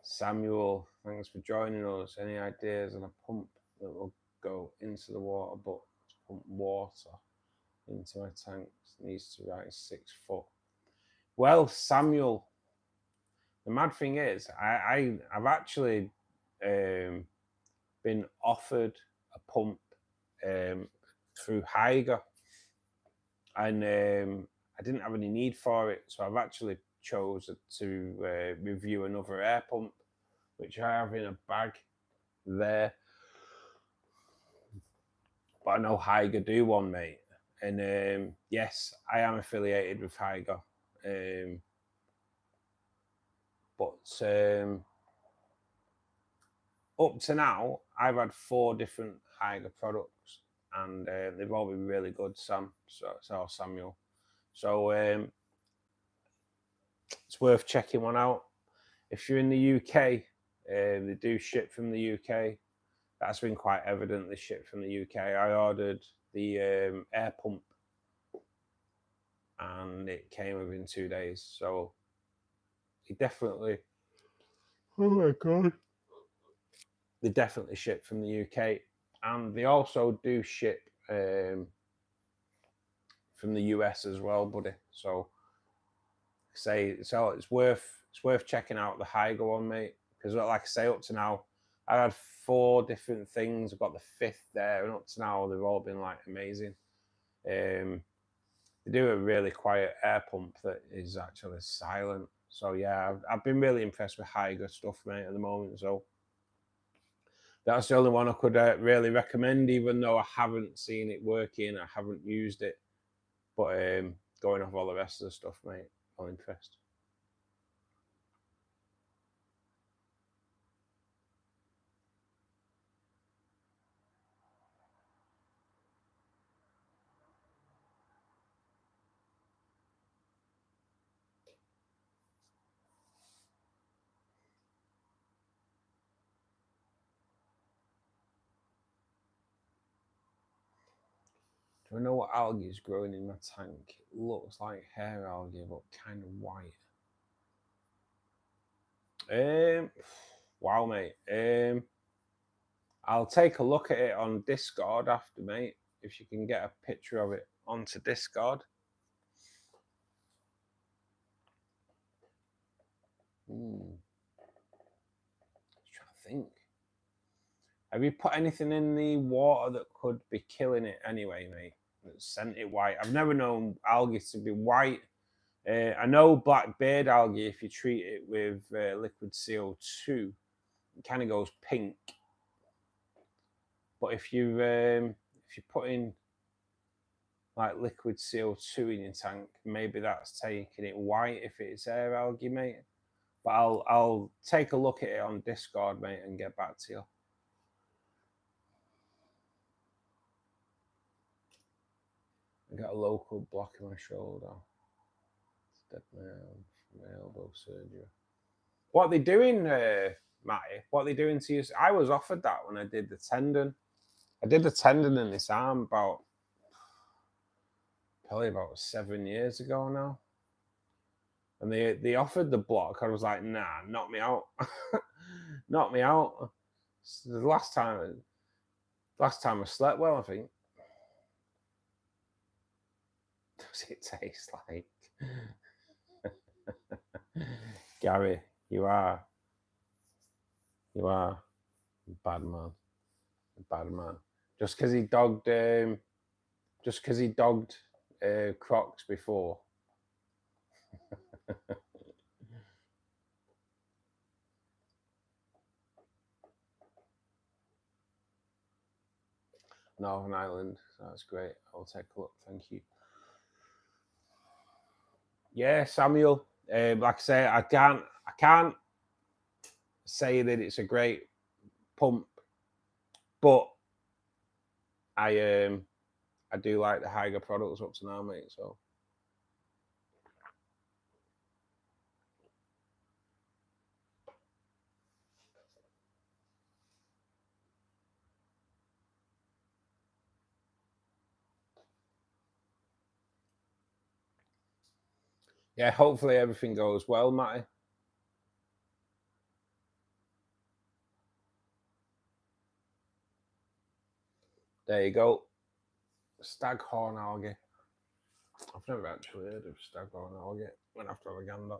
Samuel, thanks for joining us. Any ideas on a pump that will go into the water, but to pump water into my tanks needs to rise 6 foot? Well, Samuel, the mad thing is, I've actually been offered a pump through Haiger, and I didn't have any need for it, so I've actually chosen to review another air pump, which I have in a bag there. But I know Haiger do one, mate, and yes, I am affiliated with Haiger, but up to now, I've had 4 different Haiger products, and they've all been really good, Samuel. So it's worth checking one out. If you're in the UK, they do ship from the UK. That's been quite evident, they ship from the UK. I ordered the air pump, and it came within 2 days. So it definitely, oh my God, they definitely ship from the UK, and they also do ship from the US as well, buddy. So it's worth checking out the Haiger one, mate, because like I say, up to now I had 4 different things. I've got the 5th there, and up to now they've all been like amazing. They do a really quiet air pump that is actually silent. So yeah, I've been really impressed with Haiger stuff, mate, at the moment. So that's the only one I could really recommend, even though I haven't seen it working, I haven't used it. But going off all the rest of the stuff, mate, I'm impressed. Do I know what algae is growing in my tank? It looks like hair algae, but kind of white. Wow, mate. I'll take a look at it on Discord after, mate. If you can get a picture of it onto Discord. Just trying to think. Have you put anything in the water that could be killing it anyway, mate? That sent it white. I've never known algae to be white. I know black beard algae, if you treat it with liquid CO2, it kind of goes pink. But if you put in like liquid CO2 in your tank, maybe that's taking it white if it's air algae, mate. But I'll take a look at it on Discord, mate, and get back to you. I got a local block in my shoulder. Step my elbow surgery. What are they doing, Matty? What are they doing to you? I was offered that when I did the tendon. I did the tendon in this arm probably about 7 years ago now. And they offered the block. I was like, nah, knock me out. Knock me out. It's the last time I slept well, I think. Does it taste like? Gary, you are a bad man. A bad man. Just because he dogged Crocs before. Northern Ireland, that's great. I'll take a look. Thank you. Yeah, Samuel. Like I say, I can't say that it's a great pump, but I do like the Hygge products up to now, mate. So yeah, hopefully everything goes well, Matty. There you go. Staghorn algae. I've never actually heard of staghorn algae. I'm gonna have to have a gander.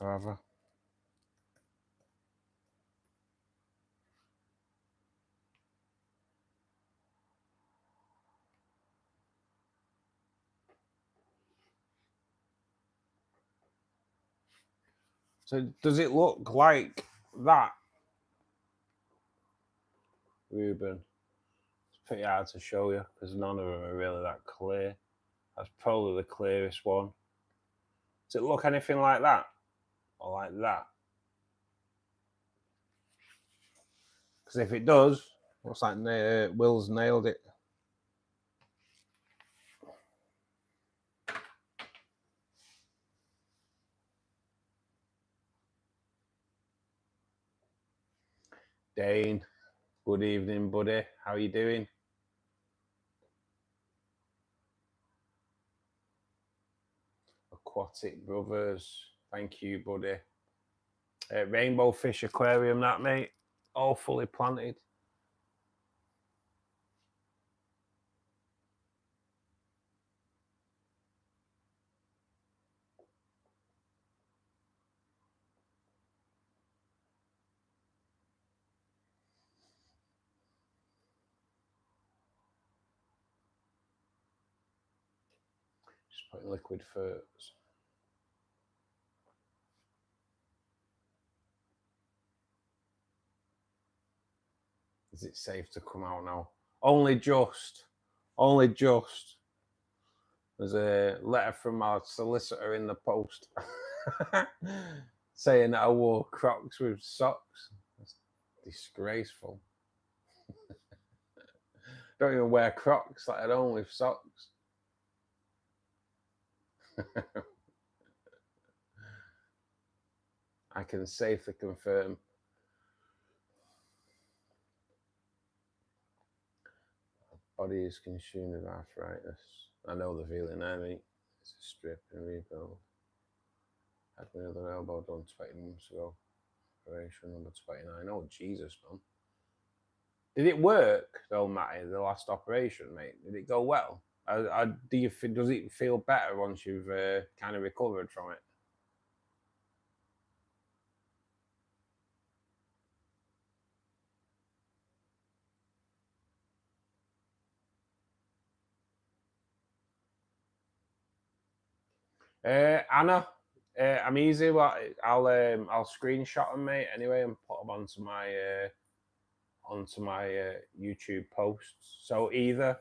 However. So does it look like that, Ruben? It's pretty hard to show you because none of them are really that clear. That's probably the clearest one. Does it look anything like that? Or like that? Because if it does, looks like Will's nailed it. Dane, good evening, buddy. How you doing? Aquatic Brothers. Thank you, buddy. Rainbow Fish Aquarium, that, mate. All fully planted. Just putting liquid ferts. Is it safe to come out now? Only just. There's a letter from our solicitor in the post saying that I wore Crocs with socks. That's disgraceful. Don't even wear Crocs, like I don't with socks. I can safely confirm. Body is consumed with arthritis. I know the feeling, I mean. It's a strip and rebuild. Had my other elbow done 20 months ago. Operation number 29. Oh, Jesus, man. Did it work, though, Matty, the last operation, mate? Did it go well? Does it feel better once you've kind of recovered from it? Anna, I'm easy. Well, I'll screenshot them, mate. Anyway, and put them onto my YouTube posts. So either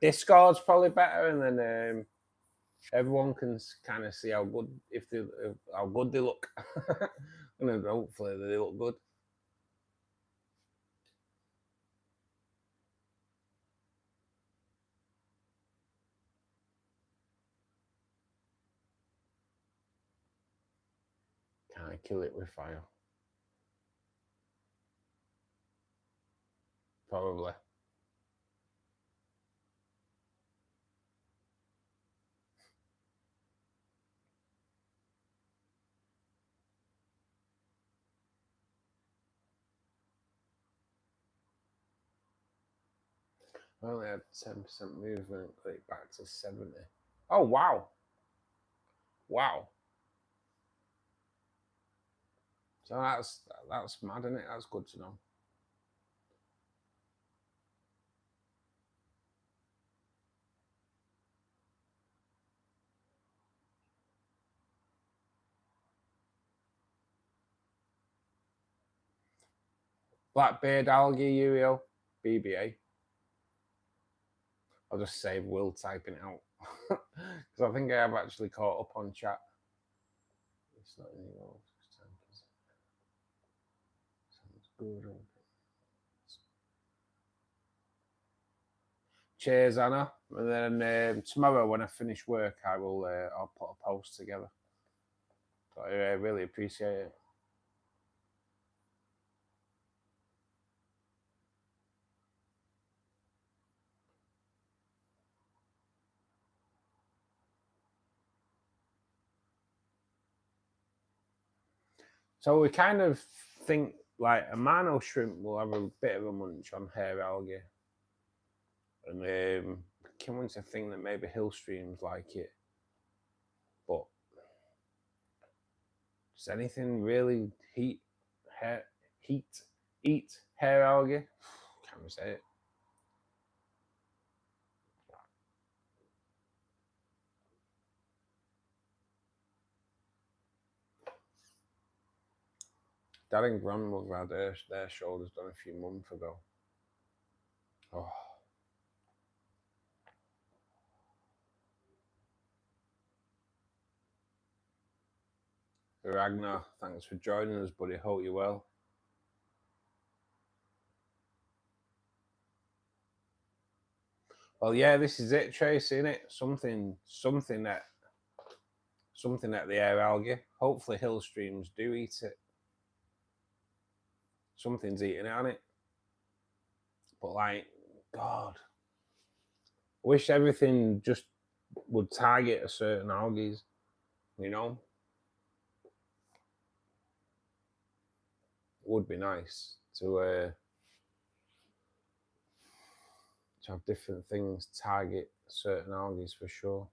Discord's probably better, and then everyone can kind of see how good how good they look, and hopefully they look good. Can I kill it with fire? Probably. I only had 10% movement, click back to 70. Oh, wow. Wow. So that's mad, isn't it? That's good to know. Blackbeard algae, Uriel, BBA. I'll just save Will typing it out. Because I think I have actually caught up on chat. It's not any more. Sounds good. Cheers, Anna. And then tomorrow when I finish work, I'll put a post together. So I really appreciate it. So we kind of think like a Mano shrimp will have a bit of a munch on hair algae. And Kim to think that maybe hill streams like it. But does anything really eat hair algae? Can't we say it? Dad and grandmother had their shoulders done a few months ago. Oh. Ragnar, thanks for joining us, buddy. Hope you're well. Well, yeah, this is it, Tracy, isn't it? Something that the air algae. Hopefully, hill streams do eat it. Something's eating it, on it. But like, God, I wish everything just would target a certain algae. You know, it would be nice to have different things target certain algae for sure.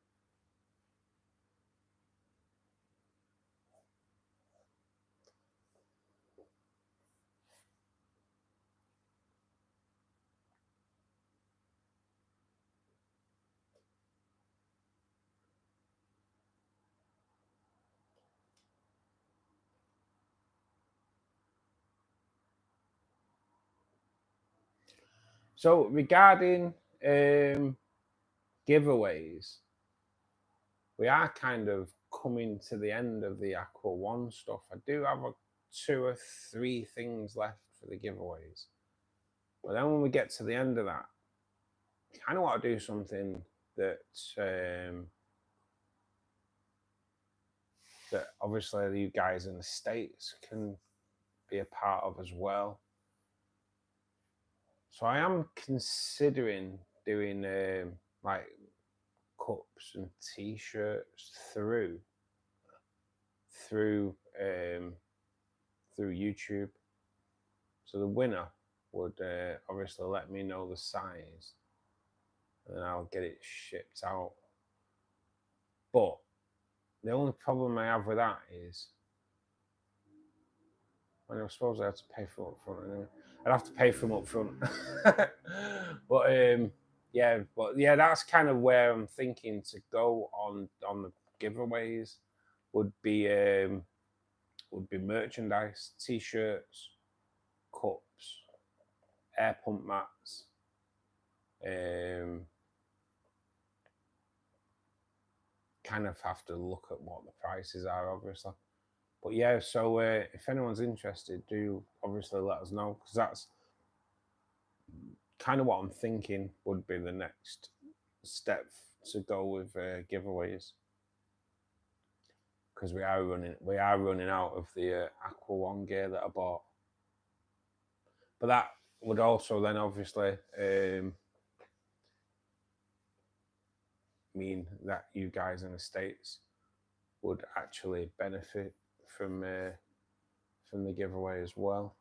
So regarding giveaways, we are kind of coming to the end of the Aqua One stuff. I do have 2 or 3 things left for the giveaways. But then when we get to the end of that, I kind of want to do something that that obviously you guys in the States can be a part of as well. So I am considering doing like cups and t-shirts through YouTube. So the winner would obviously let me know the size, and then I'll get it shipped out. But the only problem I have with that is, I suppose I have to pay for it up front. Anyway. I'd have to pay for them up front. But yeah, that's kind of where I'm thinking to go on the giveaways would be merchandise, t-shirts, cups, air pump mats, kind of have to look at what the prices are, obviously. But yeah, so if anyone's interested, do obviously let us know, because that's kind of what I'm thinking would be the next step to go with giveaways, because we are running out of the Aqua One gear that I bought. But that would also then obviously mean that you guys in the States would actually benefit from the giveaway as well.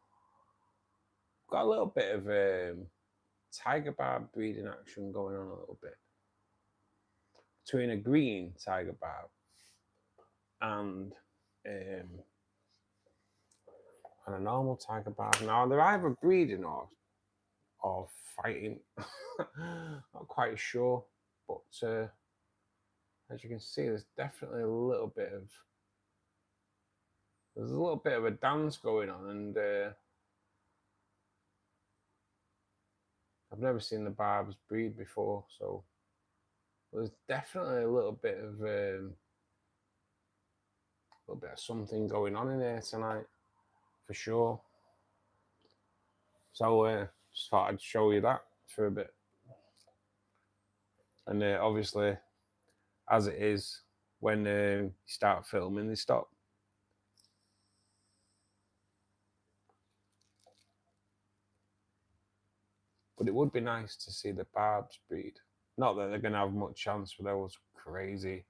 Got a little bit of tiger barb breeding action going on a little bit between a green tiger barb and a normal tiger barb. Now they're either breeding or fighting. Not quite sure, but as you can see, there's definitely a little bit of a dance going on, and I've never seen the barbs breed before, so there's definitely a little bit of something going on in here tonight, for sure. So just thought I'd show you that for a bit. And obviously, as it is, when you start filming, they stop. But it would be nice to see the barbs breed. Not that they're going to have much chance for those crazy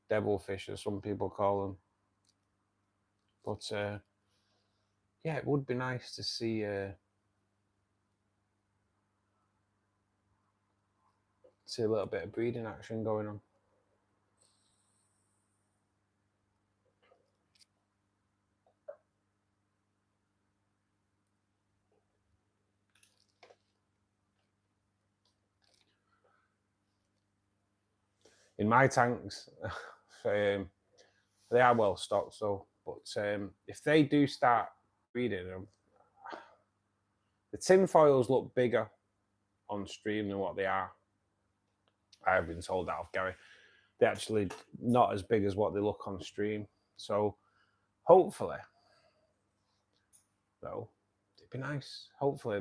devilfish, as some people call them. But yeah, it would be nice to see a little bit of breeding action going on. In my tanks, they are well stocked, so, but if they do start breeding them, the tin foils look bigger on stream than what they are. I have been told that off Gary. They're actually not as big as what they look on stream. So hopefully, though, it'd be nice. Hopefully,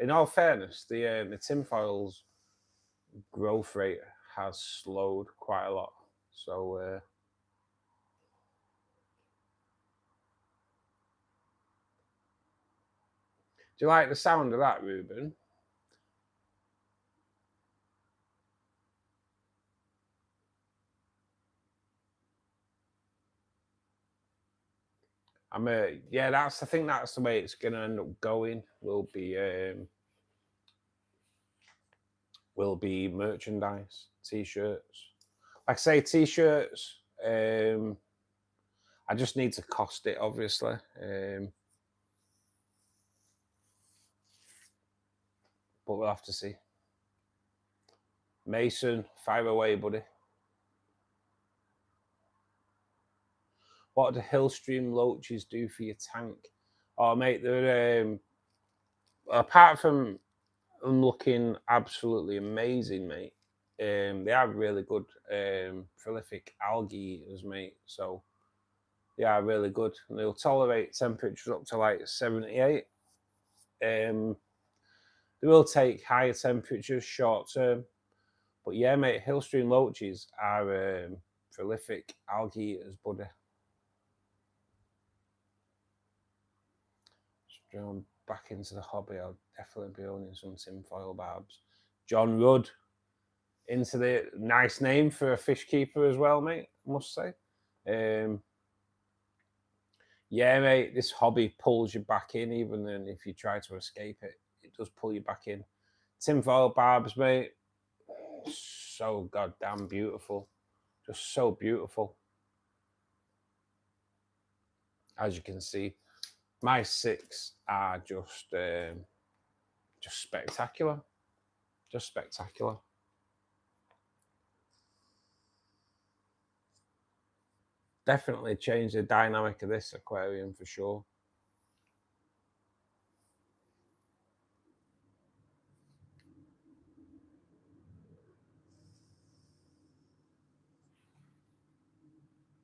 in all fairness, the tin foils growth rate has slowed quite a lot. So do you like the sound of that, Ruben? Yeah, I think that's the way it's gonna end up going. Will be merchandise, t-shirts. Like I say, t-shirts. I just need to cost it, obviously. But we'll have to see. Mason, fire away, buddy. What do Hillstream loaches do for your tank? Oh, mate, they're apart from them looking absolutely amazing, mate. They are really good prolific algae eaters, mate. So they are really good. And they'll tolerate temperatures up to like 78. They will take higher temperatures short term. But yeah, mate, Hillstream loaches are prolific algae eaters, buddy. Going back into the hobby, I'll definitely be owning some tinfoil barbs. John Rudd, into the nice name for a fish keeper as well, mate, I must say. Yeah, mate, this hobby pulls you back in, even then if you try to escape it, it does pull you back in. Tinfoil barbs, mate, so goddamn beautiful. Just so beautiful. As you can see, my 6 are just spectacular. Just spectacular. definitely changed the dynamic of this aquarium for sure.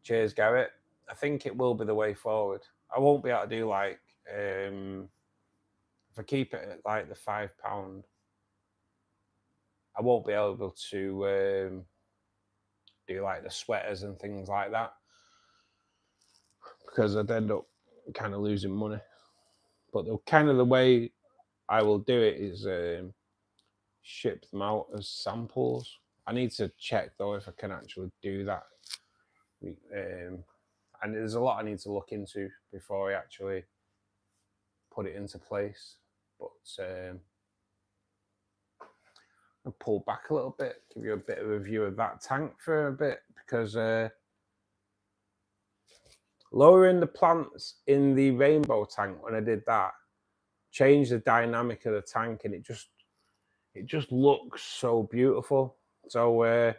Cheers, Garrett. I think it will be the way forward. I won't be able to do like if I keep it at like the £5, I won't be able to do like the sweaters and things like that because I'd end up kind of losing money. But the way I will do it is ship them out as samples. I need to check though if I can actually do that. And there's a lot I need to look into before I actually put it into place. But I'll pull back a little bit, give you a bit of a view of that tank for a bit, because lowering the plants in the rainbow tank, when I did that, changed the dynamic of the tank, and it just looks so beautiful. So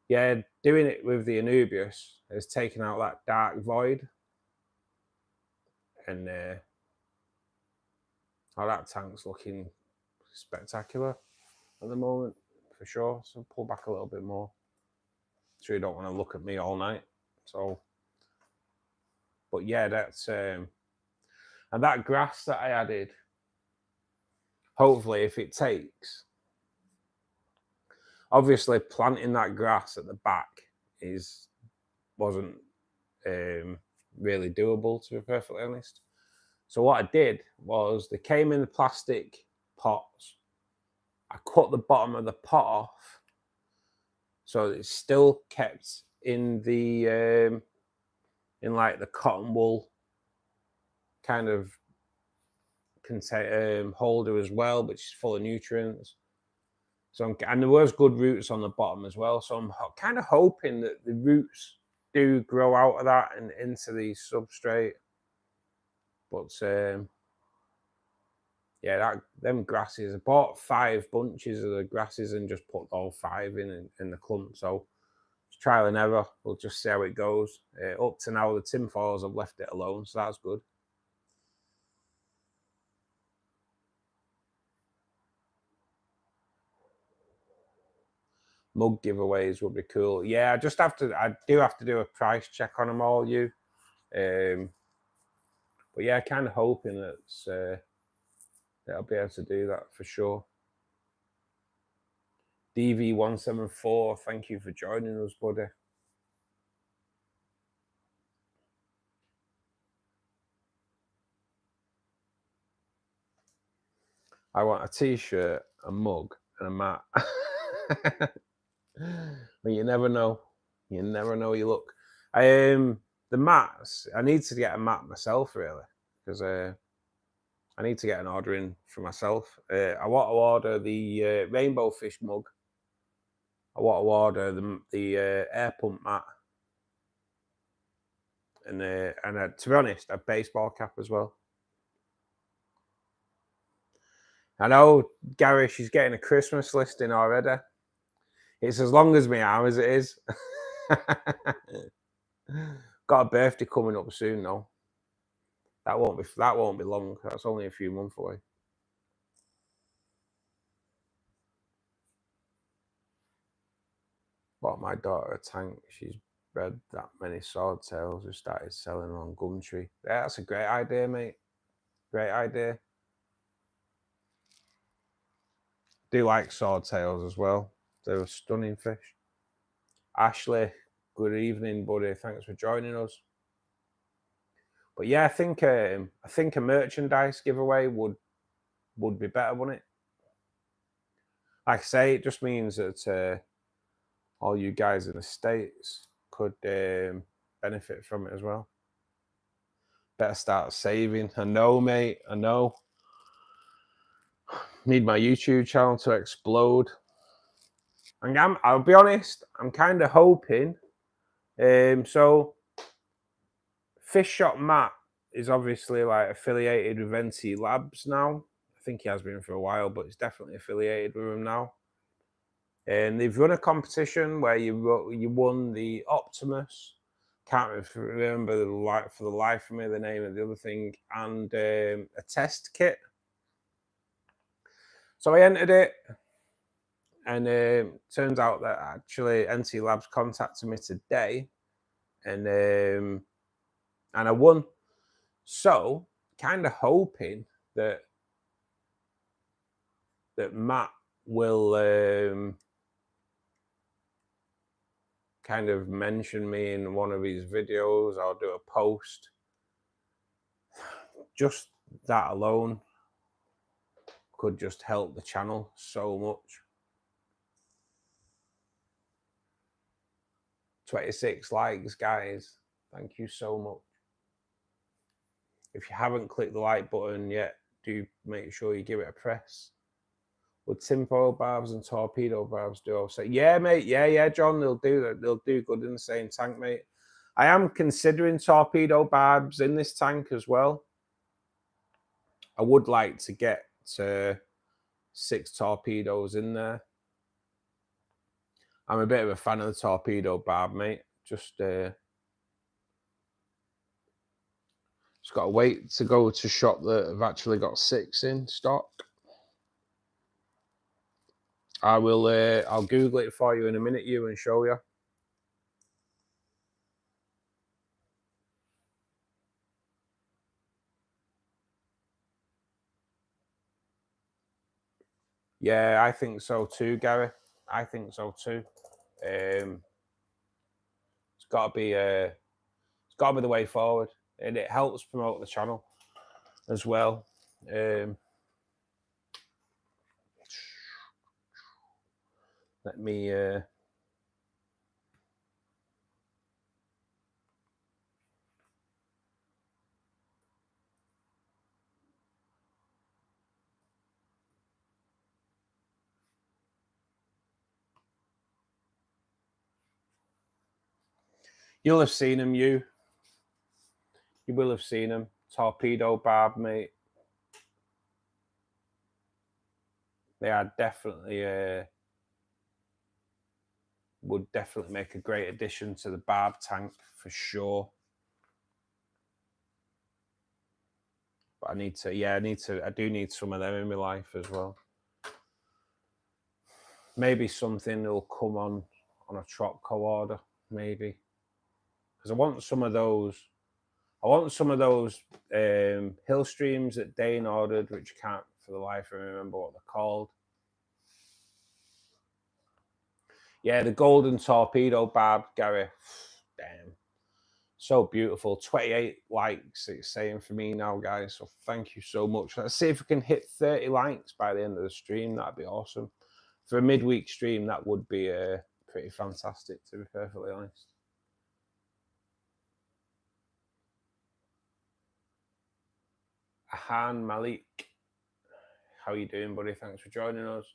yeah, doing it with the Anubius has taken out that dark void, and that tank's looking spectacular at the moment for sure. So pull back a little bit more. So you don't want to look at me all night. So, but yeah, that's and that grass that I added, hopefully if it takes, obviously planting that grass at the back wasn't really doable, to be perfectly honest. So what I did was, they came in the plastic pots. I cut the bottom of the pot off so it's still kept in the in like the cotton wool kind of holder as well, which is full of nutrients. So and there was good roots on the bottom as well. So I'm kind of hoping that the roots do grow out of that and into the substrate. But yeah, them grasses, I bought 5 bunches of the grasses and just put all 5 in the clump. So it's trial and error. We'll just see how it goes. Up to now, the tinfoils have left it alone, so that's good. Mug giveaways would be cool. Yeah, I do have to do a price check on them all, but yeah, kind of hoping that I'll be able to do that for sure. DV174, thank you for joining us, buddy. I want a t-shirt, a mug, and a mat. But you never know. You never know. You look. The mats. I need to get a mat myself, really, because I need to get an order in for myself. I want to order the rainbow fish mug. I want to order the air pump mat, and to be honest, a baseball cap as well. I know Gary, she's getting a Christmas listing already. It's as long as my arm as it is. Got a birthday coming up soon though. That won't be long. That's only a few months away. Bought my daughter a tank. She's bred that many swordtails. We started selling them on Gumtree. Yeah, that's a great idea, mate. Great idea. Do like swordtails as well. They're a stunning fish. Ashley, good evening, buddy. Thanks for joining us. But yeah, I think a merchandise giveaway would be better, wouldn't it? Like I say, it just means that all you guys in the States could benefit from it as well. Better start saving. I know, mate. I know. Need my YouTube channel to explode. And I'll be honest, I'm kind of hoping. So Fish Shop Matt is obviously like affiliated with NT Labs now. I think he has been for a while, but he's definitely affiliated with them now. And they've run a competition where you won the Optimus, Can't remember for the life of me the name of the other thing, and a test kit. So I entered it, and turns out that actually NT Labs contacted me today, and I won. So kind of hoping that Matt will kind of mention me in one of his videos. I'll do a post. Just that alone could just help the channel so much. 26 likes, guys. Thank you so much. If you haven't clicked the like button yet, do make sure you give it a press. Would tinfoil barbs and torpedo barbs do also? Yeah, mate. Yeah, John. They'll do that. They'll do good in the same tank, mate. I am considering torpedo barbs in this tank as well. I would like to get 6 torpedoes in there. I'm a bit of a fan of the torpedo barb, mate. Just got to wait to go to shop that have actually got 6 in stock. I will. I'll Google it for you in a minute, you, and show you. Yeah, I think so too, Gary. I think so too. It's got to be. It's got to be the way forward, and it helps promote the channel as well. Let me. You'll have seen them, you. You will have seen them. Torpedo barb, mate. They are definitely. Would definitely make a great addition to the barb tank for sure. But I need to. Yeah, I do need some of them in my life as well. Maybe something will come on a Tropco order, maybe, because I want some of those. I want some of those hill streams that Dane ordered, which I can't for the life of me remember what they're called. Yeah, the golden torpedo barb, Gary. Damn. So beautiful. 28 likes it's saying for me now, guys. So thank you so much. Let's see if we can hit 30 likes by the end of the stream. That'd be awesome. For a midweek stream, that would be pretty fantastic, to be perfectly honest. Ahan Malik, how you doing, buddy? Thanks for joining us.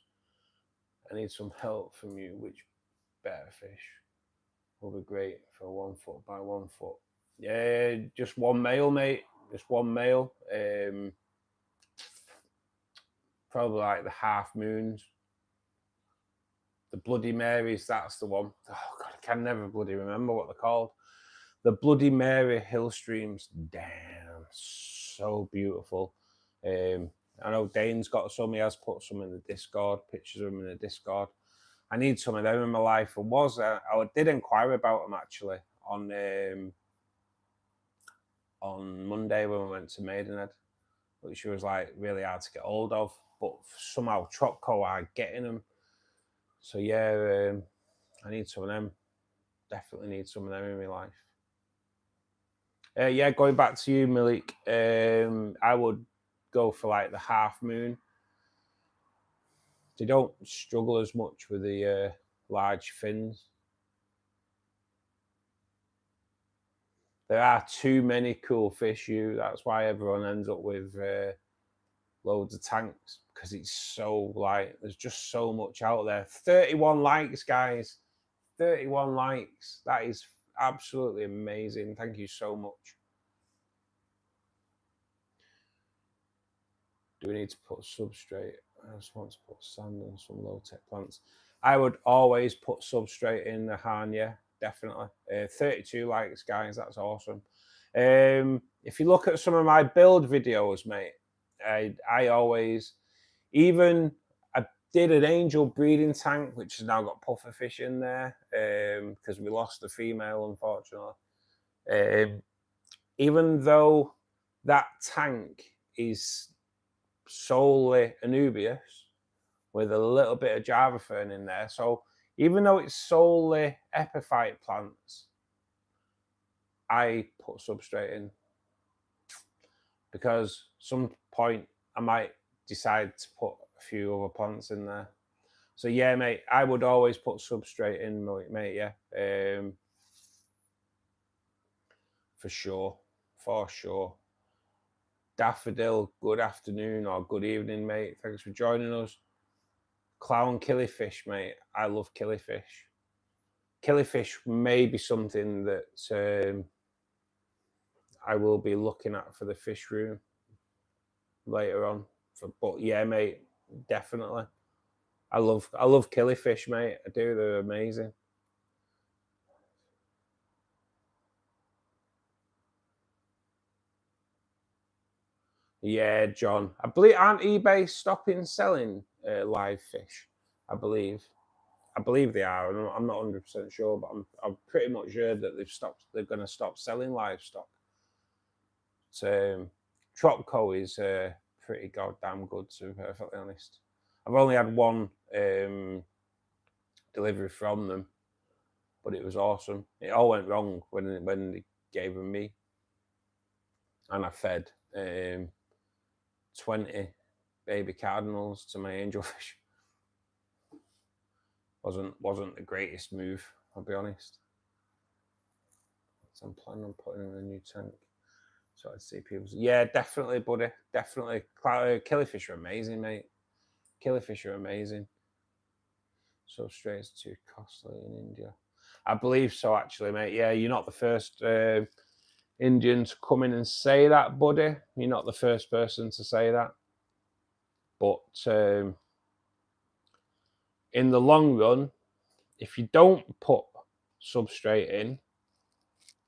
I need some help from you. Which betta fish will be great for 1 foot by 1 foot? Yeah, just one male, mate. Just one male. Probably like the half moons. The Bloody Marys, that's the one. Oh God, I can never bloody remember what they're called. The Bloody Mary hill streams. Damn, so beautiful. I know Dane's got some. He has put some in the Discord. Pictures of them in the Discord. I need some of them in my life. I did inquire about them actually on Monday when we went to Maidenhead, which was like really hard to get hold of. But somehow Tropco are getting them. So yeah, I need some of them. Definitely need some of them in my life. Yeah, going back to you, Malik. I would go for like the half moon. They don't struggle as much with the large fins. There are too many cool fish. That's why everyone ends up with loads of tanks, because it's so like there's just so much out there. 31 likes, guys. 31 likes. That is absolutely amazing. Thank you so much. Do we need to put substrate? I just want to put sand and some low-tech plants. I would always put substrate in the Han, yeah, definitely. 32 likes, guys. That's awesome. If you look at some of my build videos, mate, I always, even I did an angel breeding tank, which has now got pufferfish in there because we lost the female, unfortunately. Even though that tank is solely Anubias with a little bit of Java fern in there, so even though it's solely epiphyte plants, I put substrate in because some point I might decide to put a few other plants in there. So yeah, mate, I would always put substrate in, mate. Yeah, for sure. Daffodil, good afternoon or good evening, mate. Thanks for joining us. Clown killifish, mate. I love killifish. Killifish may be something that I will be looking at for the fish room later on. But yeah, mate, definitely. I love killifish, mate. I do. They're amazing. Yeah, John. I believe, aren't eBay stopping selling live fish? I believe they are. I'm not 100% sure, but I'm pretty much sure that they're going to stop selling livestock. So Tropco is pretty goddamn good, to be perfectly honest. I've only had one delivery from them, but it was awesome. It all went wrong when they gave them me, and I fed 20 baby cardinals to my angelfish. Wasn't the greatest move, I'll be honest. So I'm planning on putting in a new tank. So I'd see people. Yeah, definitely, buddy. Definitely. Killifish are amazing, mate. Killifish are amazing. Substrate's too costly in India. I believe so, actually, mate. Yeah, you're not the first Indian to come in and say that, buddy. You're not the first person to say that. But in the long run, if you don't put substrate in,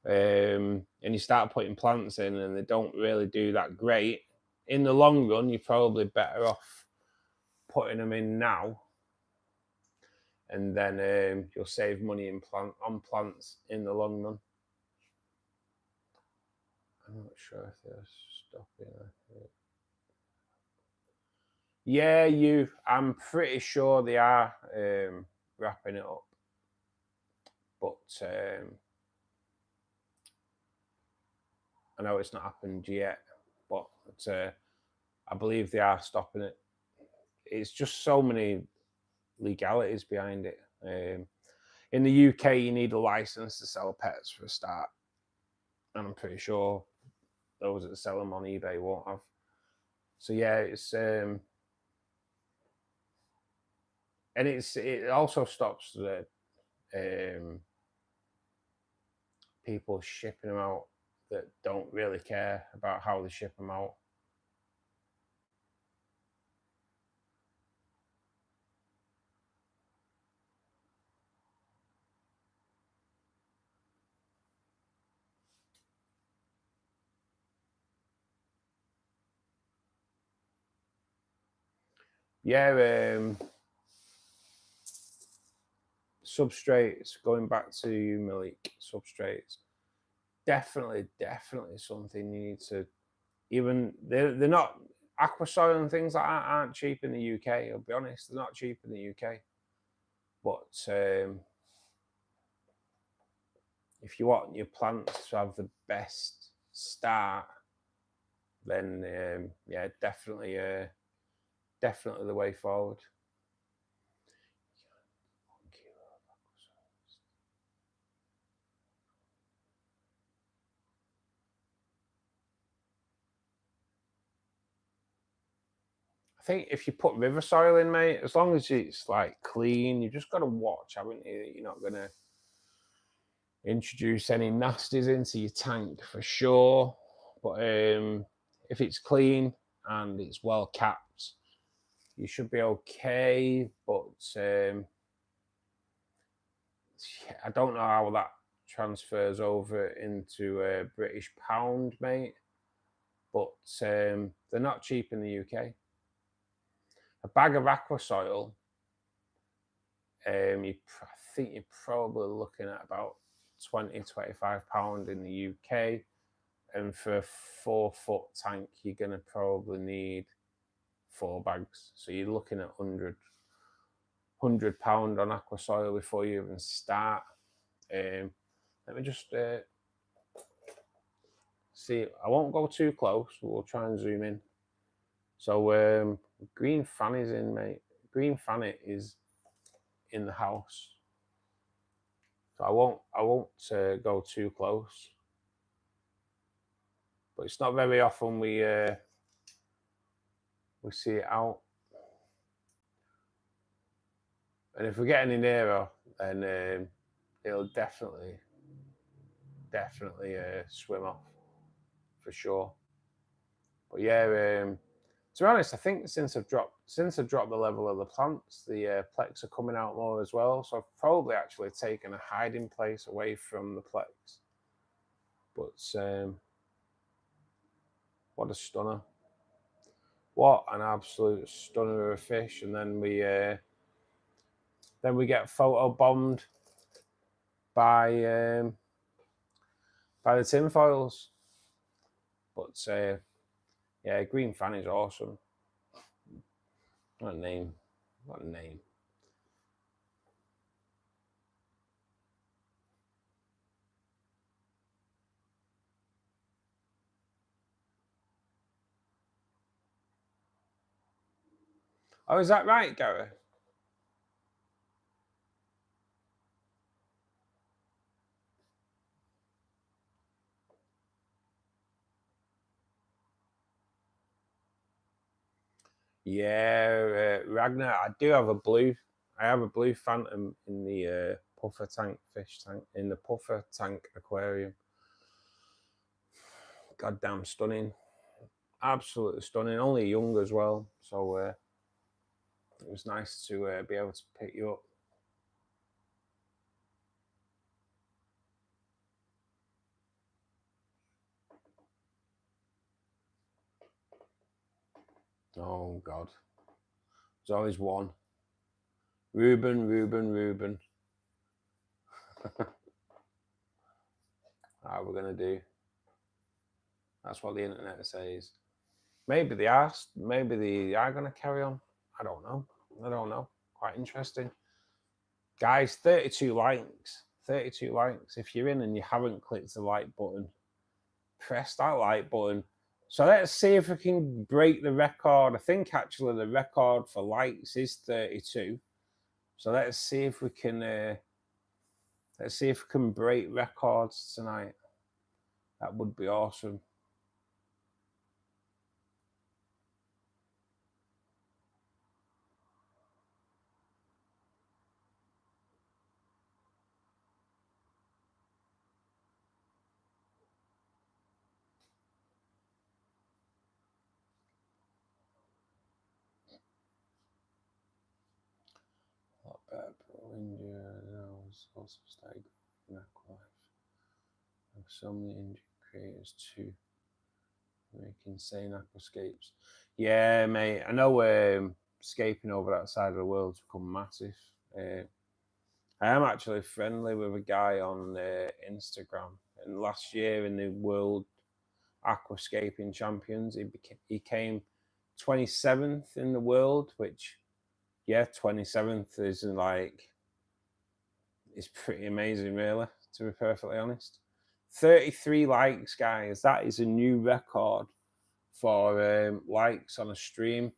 and you start putting plants in and they don't really do that great, in the long run, you're probably better off putting them in now, and then you'll save money on plants in the long run. I'm not sure if they're stopping. Yeah, I'm pretty sure they are wrapping it up, but I know it's not happened yet, but I believe they are stopping it. It's just so many legalities behind it. In the UK, you need a license to sell pets for a start, and I'm pretty sure those that sell them on eBay won't have. So yeah, it's and it also stops the people shipping them out that don't really care about how they ship them out. Yeah, substrates, going back to you, Malik, substrates, definitely something you need to, even they're not, aquasoil and things like that aren't cheap in the UK. I'll be honest, they're not cheap in the UK. But if you want your plants to have the best start, then yeah, definitely the way forward. I think if you put river soil in, mate, as long as it's like clean, you just got to watch, haven't you? You're not going to introduce any nasties into your tank for sure. But if it's clean and it's well capped, you should be okay. But I don't know how that transfers over into British pound, mate, but they're not cheap in the UK. A bag of aqua soil, I think you're probably looking at about £20–25 in the UK, and for a 4-foot tank, you're going to probably need 4 bags. So you're looking at £100 on aqua soil before you even start. Let me just see. I won't go too close. We'll try and zoom in. So green fanny's in, mate. Green fanny is in the house. So I won't go too close. But it's not very often we see it out. And if we get any nearer, then it'll definitely swim off for sure. But yeah, to be honest, I think since I've dropped the level of the plants, the plex are coming out more as well. So I've probably actually taken a hiding place away from the plex. But what a stunner! What an absolute stunner of a fish! And then we get photo bombed by the tinfoils. But yeah, green fanny's awesome. What a name! What a name! Oh, is that right, Gary? Yeah, Ragnar. I do have a blue. I have a blue phantom in the puffer tank fish tank, in the puffer tank aquarium. Goddamn stunning, absolutely stunning. Only young as well, so it was nice to be able to pick you up. Oh God, there's always one. Ruben. How are we gonna do? That's what the internet says. Maybe they are going to carry on. I don't know. Quite interesting. Guys, 32 likes. 32 likes. If you're in and you haven't clicked the like button, press that like button. So let's see if we can break the record. I think actually the record for likes is 32. So let's see if we can break records tonight. That would be awesome. India was also started in aqua life. There are so many Indian creators too, make insane aquascapes. Yeah, mate. I know scaping over that side of the world's become massive. I am actually friendly with a guy on Instagram, and last year in the World Aquascaping Champions, he came 27th in the world, which, yeah, 27th is like, it's pretty amazing, really, to be perfectly honest. 33 likes, guys. That is a new record for likes on a stream.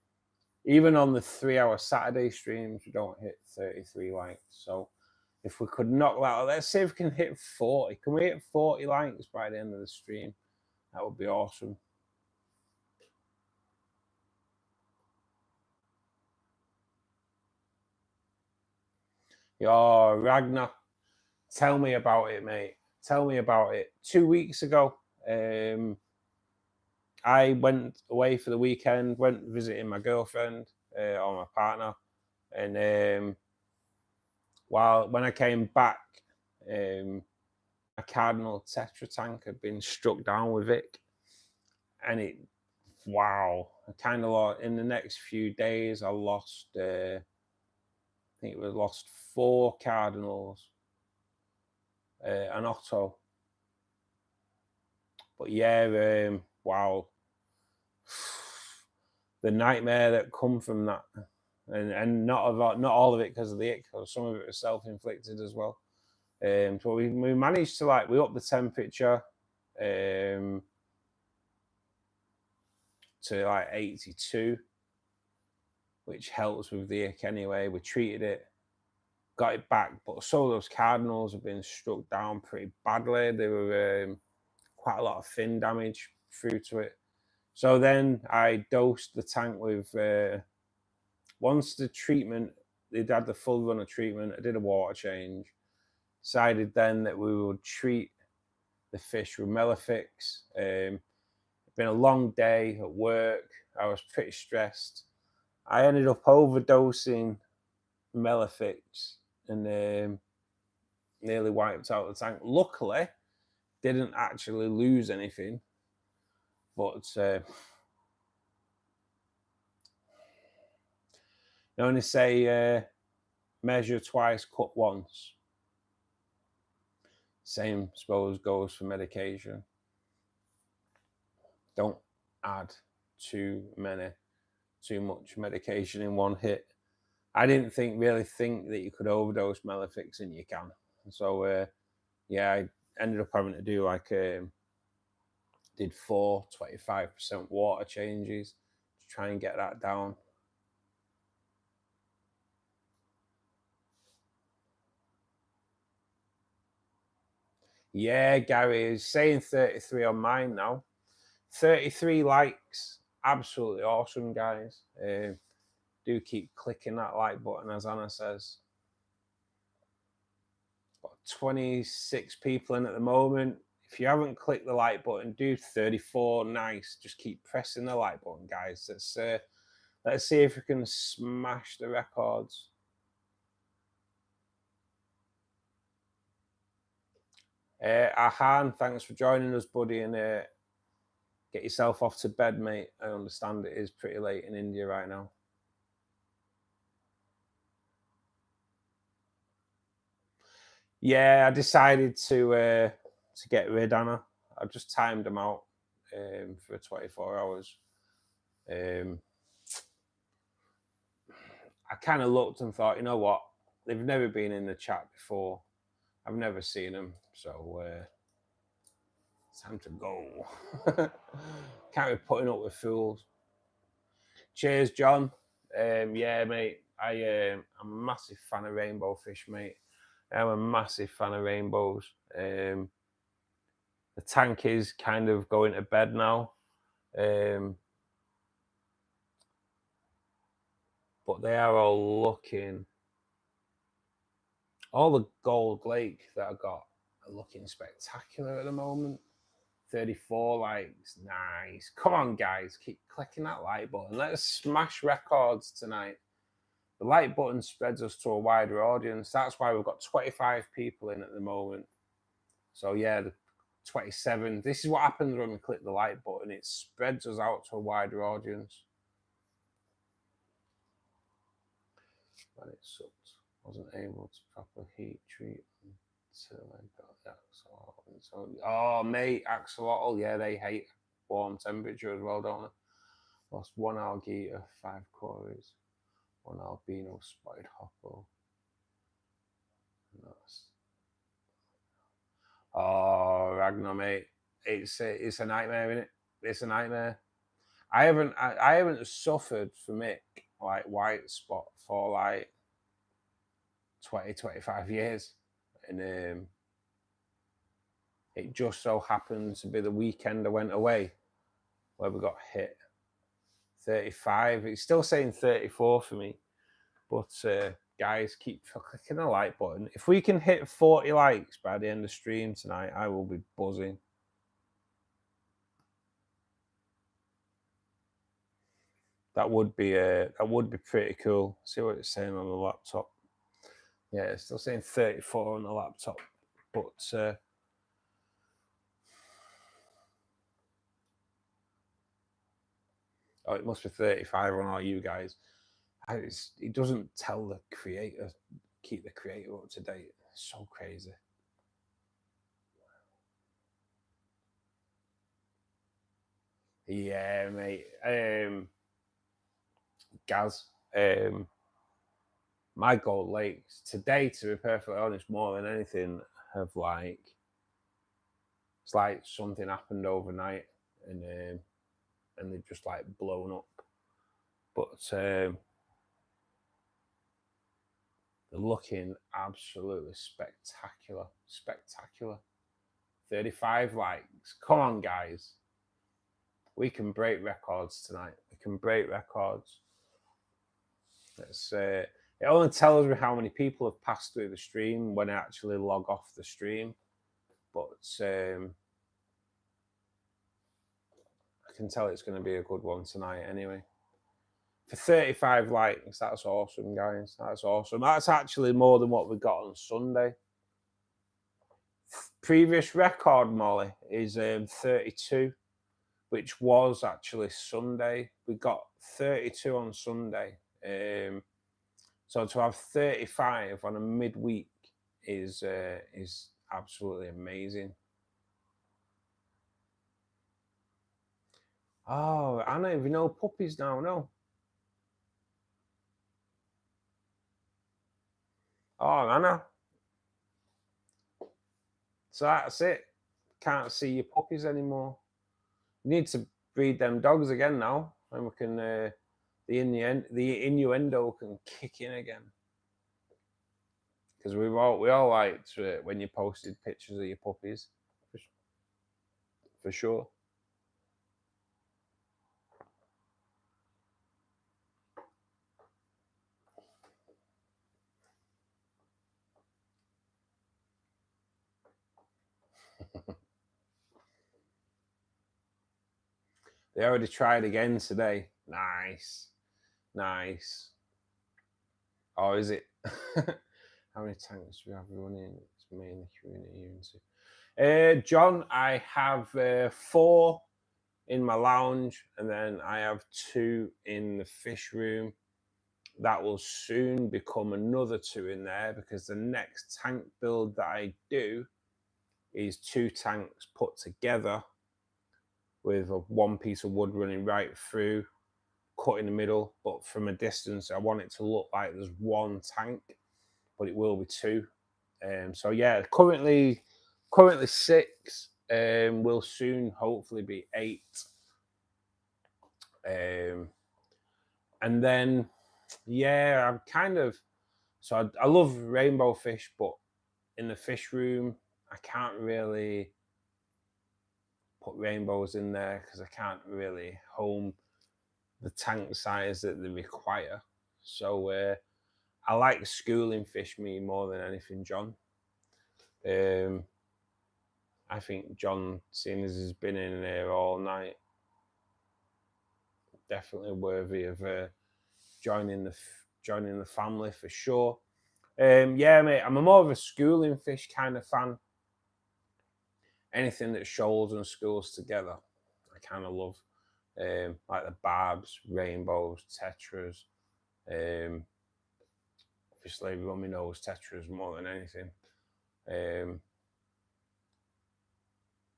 Even on the 3-hour Saturday streams, we don't hit 33 likes. So if we could knock that out, let's see if we can hit 40. Can we hit 40 likes by the end of the stream? That would be awesome. Yo, Ragnar, tell me about it, mate. Tell me about it. 2 weeks ago, I went away for the weekend, went visiting my girlfriend or my partner, and when I came back, a cardinal tetra tank had been struck down with it, and it, wow, I kind of lost, in the next few days I lost, I think it was lost 4 cardinals, an Otto. But yeah, wow, the nightmare that come from that, and not all of it because of the ick, because some of it was self-inflicted as well. So we managed to, like, we upped the temperature to like 82, which helps with the ick anyway. We treated it, got it back, but some of those cardinals have been struck down pretty badly. There were quite a lot of fin damage through to it. So then I dosed the tank with, once the treatment, they'd had the full run of treatment, I did a water change, decided then that we would treat the fish with Melafix. It's been a long day at work. I was pretty stressed. I ended up overdosing Melafix and nearly wiped out the tank. Luckily, didn't actually lose anything, but they only say measure twice, cut once. Same, suppose, goes for medication. Don't add too much medication in one hit. I didn't really think that you could overdose Melafix, and you can. So yeah, I ended up having to do like did 4 25% water changes to try and get that down. Yeah, Gary is saying 33 on mine now. 33 likes. Absolutely awesome, guys. Do keep clicking that like button, as Anna says. Got 26 people in at the moment. If you haven't clicked the like button, do 34. Nice. Just keep pressing the like button, guys. Let's see if we can smash the records. Ahan, thanks for joining us, buddy, and get yourself off to bed, mate. I understand it is pretty late in India right now. Yeah, I decided to get rid, Anna. I just timed them out for 24 hours. I kind of looked and thought, you know what? They've never been in the chat before. I've never seen them, so it's time to go. Can't be putting up with fools. Cheers, John. Yeah, mate. I'm a massive fan of rainbow fish, mate. I'm a massive fan of rainbows. The tank is kind of going to bed now. But they are all looking, all the gold lake that I got are looking spectacular at the moment. 34 likes, nice. Come on, guys, keep clicking that like button. Let's smash records tonight. The like button spreads us to a wider audience. That's why we've got 25 people in at the moment. So yeah, the 27. This is what happens when we click the like button. It spreads us out to a wider audience. But it sucked. Wasn't able to proper heat treat until I got the axolotl. So, oh, mate, axolotl, yeah, they hate warm temperature as well, don't they? Lost 1 alligator, 5 cories, 1 albino spotted hoppo. Oh, Ragnar, mate, it's a nightmare, isn't it? It's a nightmare. I haven't suffered from it, like white spot, for like 20-25 years, and it just so happened to be the weekend I went away where we got hit. 35. It's still saying 34 for me, but guys, keep clicking the like button. If we can hit 40 likes by the end of stream tonight, I will be buzzing. That would be pretty cool. See what it's saying on the laptop. Yeah, it's still saying 34 on the laptop, but oh, it must be 35 on all you guys. It doesn't tell the creator, keep the creator up to date. It's so crazy. Yeah, mate. Gaz, my Gold Lakes today, to be perfectly honest, more than anything, have like, it's like something happened overnight, and they've just like blown up. But they're looking absolutely spectacular. 35 likes. Come on, guys. We can break records tonight. We can break records. It only tells me how many people have passed through the stream when I actually log off the stream. But I can tell it's going to be a good one tonight anyway. For 35 likes, that's awesome, guys. That's awesome. That's actually more than what we got on Sunday. Previous record, Molly, is 32, which was actually Sunday. We got 32 on Sunday. So to have 35 on a midweek is absolutely amazing. Oh, I don't even know puppies now, no. Oh, Anna. So that's it. Can't see your puppies anymore. You need to breed them dogs again now, and we can the innuendo can kick in again. Because we all liked when you posted pictures of your puppies, for sure. They already tried again today. Nice. Oh, is it? How many tanks do we have running? It's mainly community. John, I have 4 in my lounge, and then I have 2 in the fish room. That will soon become another 2 in there, because the next tank build that I do is 2 tanks put together with one piece of wood running right through, cut in the middle, but from a distance I want it to look like there's 1 tank, but it will be 2. So yeah, currently 6, will soon hopefully be 8. And then yeah, I'm kind of, so I love rainbow fish, but in the fish room I can't really put rainbows in there because I can't really home the tank size that they require. So I like schooling fish me more than anything, John. I think John, seeing as he's been in there all night, definitely worthy of joining the family for sure. Yeah, mate, I'm more of a schooling fish kind of fan. Anything that shoals and schools together, I kind of love. Like the barbs, rainbows, tetras. Obviously, everyone knows tetras more than anything.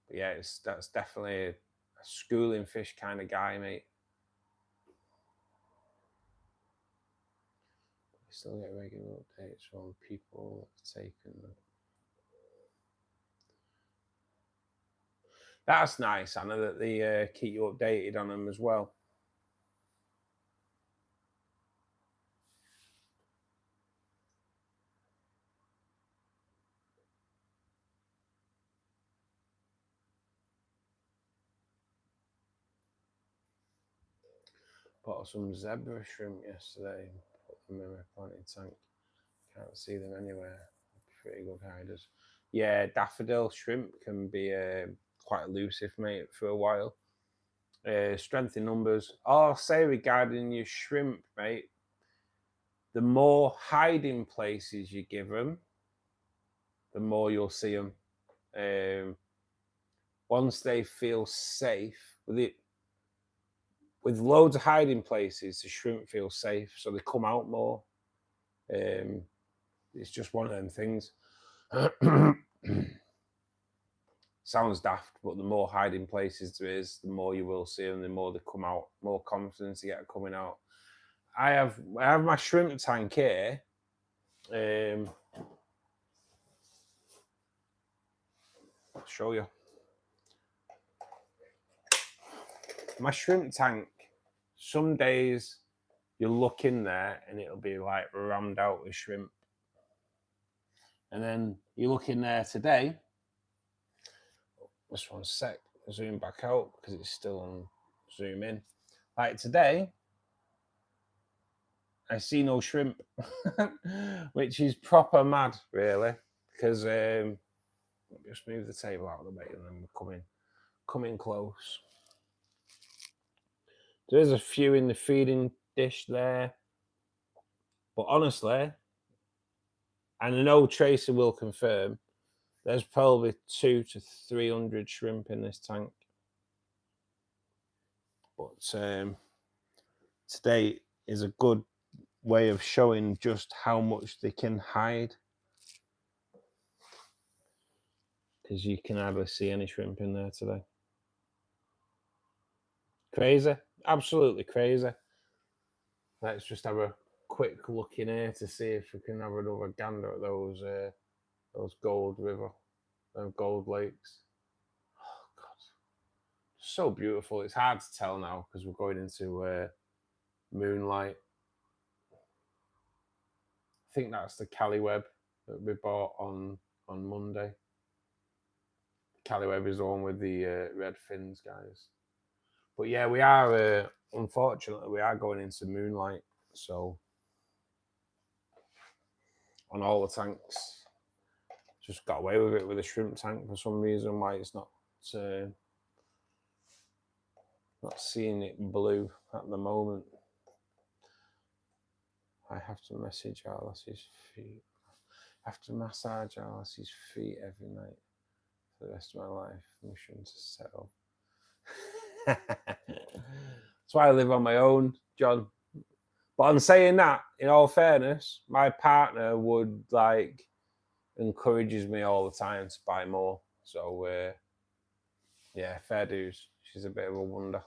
But yeah, that's definitely a schooling fish kind of guy, mate. We still get regular updates from people that have taken them. That's nice, Anna, that they keep you updated on them as well. Bought some zebra shrimp yesterday, put them in my planting tank. Can't see them anywhere. Pretty good hiders. Yeah, daffodil shrimp can be quite elusive, mate, for a while. Strength in numbers. All I'll say regarding your shrimp, mate, the more hiding places you give them, the more you'll see them. Once they feel safe with loads of hiding places, the shrimp feel safe, so they come out more. It's just one of them things. Sounds daft, but the more hiding places there is, the more you will see them, the more they come out, more confidence you get coming out. I have my shrimp tank here. I'll show you. My shrimp tank, some days you look in there and it'll be like rammed out with shrimp. And then you look in there today, just one sec, zoom back out because it's still on zoom in. Like today, I see no shrimp, which is proper mad, really, because let me just move the table out of the way and then we're coming close. There is a few in the feeding dish there, but honestly, and I know Tracy will confirm, there's probably 200 to 300 shrimp in this tank. But today is a good way of showing just how much they can hide, because you can hardly see any shrimp in there today. Crazy, absolutely crazy. Let's just have a quick look in here to see if we can have another gander at those gold river, gold lakes. Oh God, so beautiful. It's hard to tell now because we're going into moonlight. I think that's the Caliweb that we bought on Monday. Caliweb is the one with the red fins, guys. But yeah, we are, unfortunately, we are going into moonlight. So on all the tanks, just got away with it with a shrimp tank for some reason, why it's not seeing it blue at the moment. I have to message Alice's feet. I have to massage Alice's feet every night for the rest of my life. Mission to settle. That's why I live on my own, John. But I'm saying that, in all fairness, my partner would like encourages me all the time to buy more. So yeah, fair dues. She's a bit of a wonder.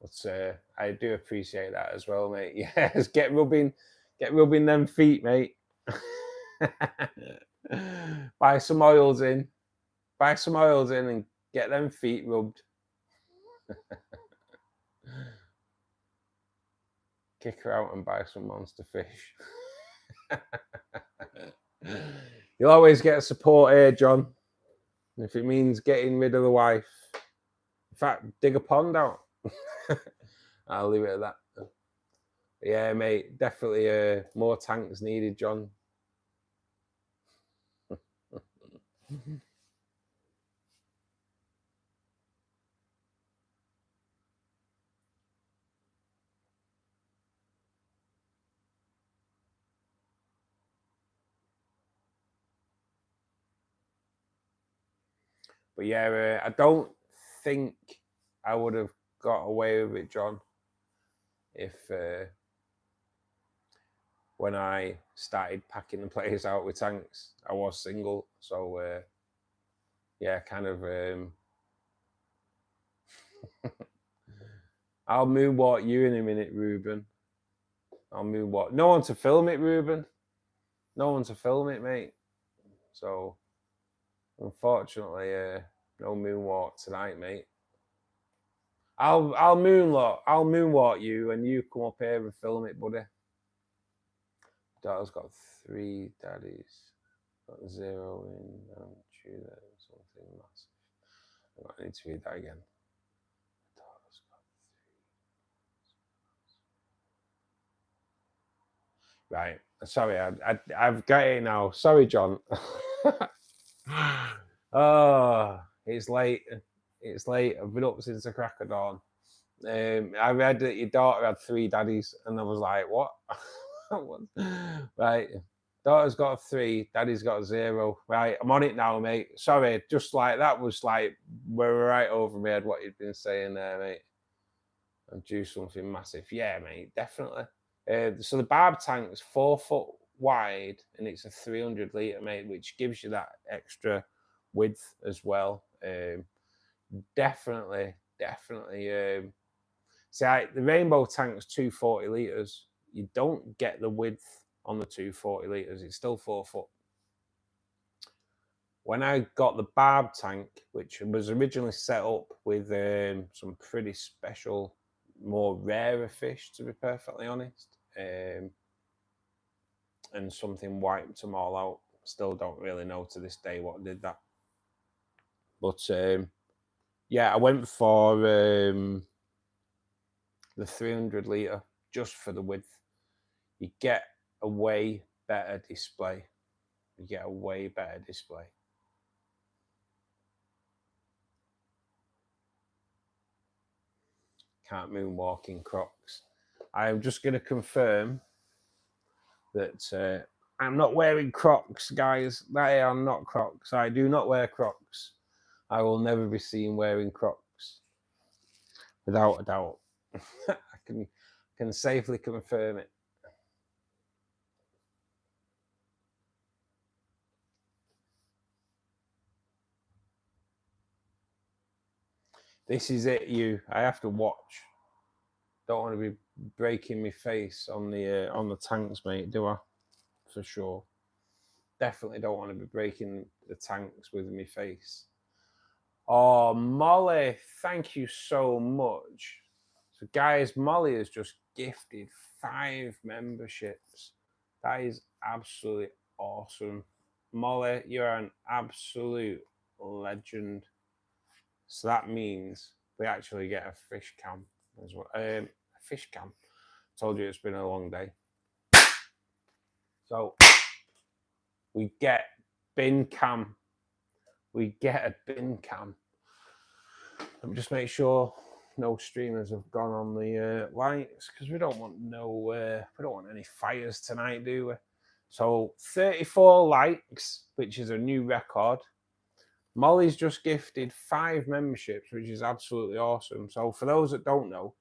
But I do appreciate that as well, mate. Yes, get rubbing them feet, mate. Buy some oils in and get them feet rubbed. Kick her out and buy some monster fish. You'll always get support here, John. If it means getting rid of the wife. In fact, dig a pond out. I'll leave it at that. Yeah, mate, definitely more tanks needed, John. But yeah, I don't think I would have got away with it, John, if when I started packing the place out with tanks, I was single. So yeah, kind of I'll moonwalk you in a minute, Ruben. I'll moonwalk. No one to film it, Ruben. No one to film it, mate. So unfortunately, no moonwalk tonight, mate. I'll moonwalk you, and you come up here and film it, buddy. Daughter's got 3 daddies. Got 0 in Tudor, something massive. I need to read that again. Daughter's got 3. Right. Sorry, I've got it now. Sorry, John. Oh, it's late. It's late. I've been up since the crack of dawn. I read that your daughter had 3 daddies, and I was like, what? Right. Daughter's got 3, daddy's got 0. Right, I'm on it now, mate. Sorry, just like that was like, we're right over my head what you'd been saying there, mate. And do something massive. Yeah, mate, definitely. So the barb tank's 4 foot wide, and it's a 300 litre, mate, which gives you that extra width as well. Definitely. See, the rainbow tank's 240 litres. You don't get the width on the 240 litres. It's still 4 foot. When I got the barb tank, which was originally set up with some pretty special, more rarer fish, to be perfectly honest, and something wiped them all out. Still don't really know to this day what did that. But yeah, I went for the 300 litre just for the width. You get a way better display. Can't moonwalk in Crocs. I'm just going to confirm that I'm not wearing Crocs, guys. They are not Crocs. I do not wear Crocs. I will never be seen wearing Crocs, without a doubt. I can safely confirm it. This is it, you. I have to watch. Don't want to be breaking my face on the tanks, mate, do I? For sure. Definitely don't want to be breaking the tanks with my face. Oh, Molly, thank you so much. So, guys, Molly has just gifted 5 memberships. That is absolutely awesome. Molly, you're an absolute legend. So that means we actually get a fish cam as well. A fish cam. Told you it's been a long day. So we get bin cam. We get a bin cam. Let me just make sure no streamers have gone on the lights, because we don't want any fires tonight, do we? So 34 likes, which is a new record. Molly's just gifted 5 memberships, which is absolutely awesome. So for those that don't know,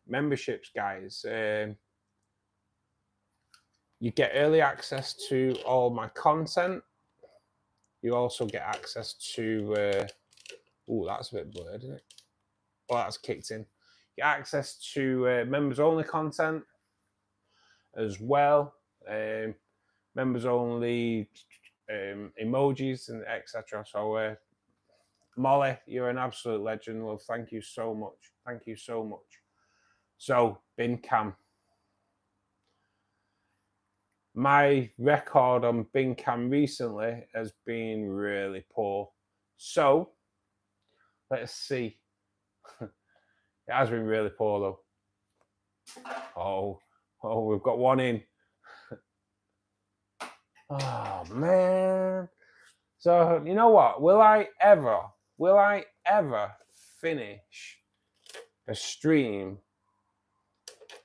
memberships, guys, you get early access to all my content. You also get access to oh, that's a bit blurred, isn't it? Oh, that's kicked in. You get access to members only content as well. Members only emojis and etc. So Molly, you're an absolute legend, love. Thank you so much. Thank you so much. So, bin cam. My record on bin cam recently has been really poor. So, let's see. It has been really poor though. Oh, we've got one in. Oh man. So, you know what? Will I ever finish a stream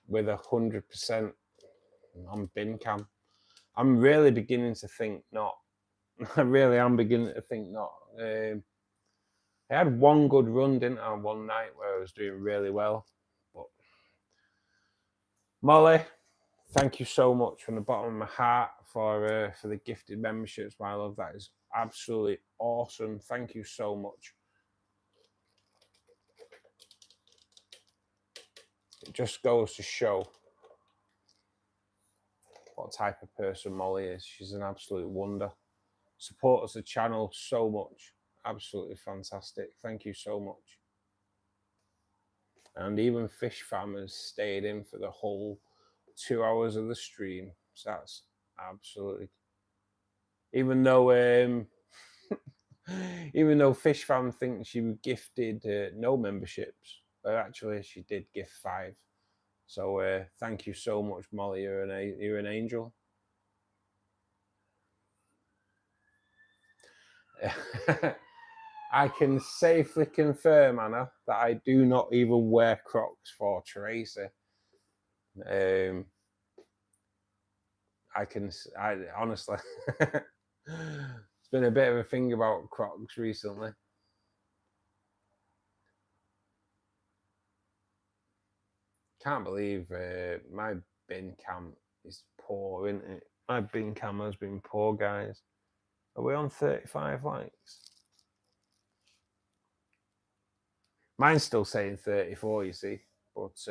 with 100% on bin cam? I'm really beginning to think not. I really am beginning to think not. I had one good run, didn't I, one night where I was doing really well. But Molly, thank you so much from the bottom of my heart for the gifted memberships, my love. That is absolutely awesome. Thank you so much. It just goes to show what type of person Molly is. She's an absolute wonder. Supports the channel so much. Absolutely fantastic. Thank you so much. And even Fish Fam has stayed in for the whole 2 hours of the stream. So that's absolutely... Even though Fish Fam thinks she gifted no memberships, but actually she did gift 5. So thank you so much, Molly. You're an angel. I can safely confirm, Anna, that I do not even wear Crocs for Tracy. I honestly, it's been a bit of a thing about Crocs recently. Can't believe my bin cam is poor, isn't it? My bin cam has been poor, guys. Are we on 35 likes? Mine's still saying 34, you see. But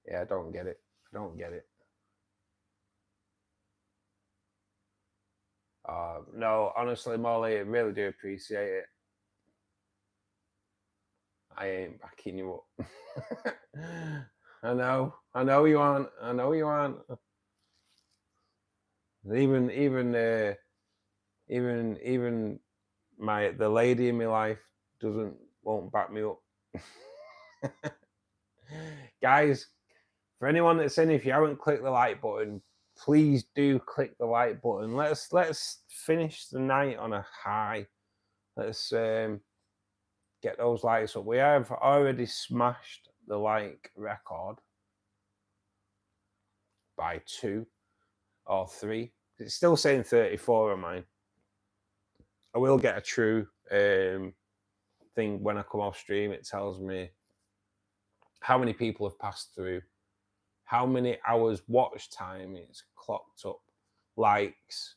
yeah, I don't get it. I don't get it. No, honestly, Molly, I really do appreciate it. I ain't backing you up. I know you aren't. I know you aren't. Even the lady in my life won't back me up. Guys, for anyone that's in, if you haven't clicked the like button, please do click the like button. Let's finish the night on a high. Let's get those likes up. We have already smashed the like record by 2 or 3. It's still saying 34 on mine. I will get a true thing when I come off stream. It tells me how many people have passed through, how many hours watch time it's clocked up, likes,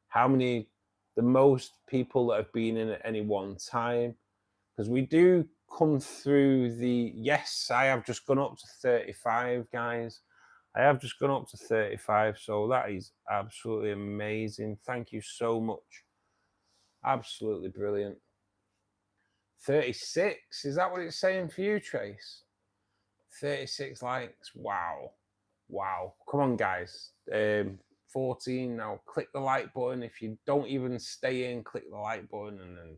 how many, the most people that have been in at any one time. Because we do come through the, yes, I have just gone up to 35, guys. I have just gone up to 35, so that is absolutely amazing. Thank you so much. Absolutely brilliant. 36, is that what it's saying for you, Trace? 36 likes. Wow. Come on, guys. 14 now. Click the like button. If you don't even stay in, click the like button, and then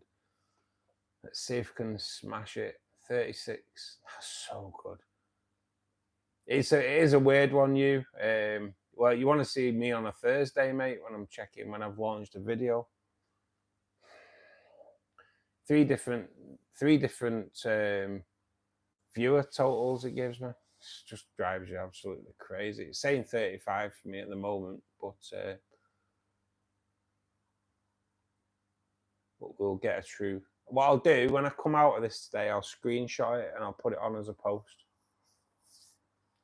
let's see if we can smash it. 36. That's so good. It is a weird one, you. Well, you want to see me on a Thursday, mate, when I'm checking when I've launched a video. Three different viewer totals it gives me. It just drives you absolutely crazy. It's saying 35 for me at the moment, but we'll get a true. What I'll do when I come out of this today, I'll screenshot it and I'll put it on as a post.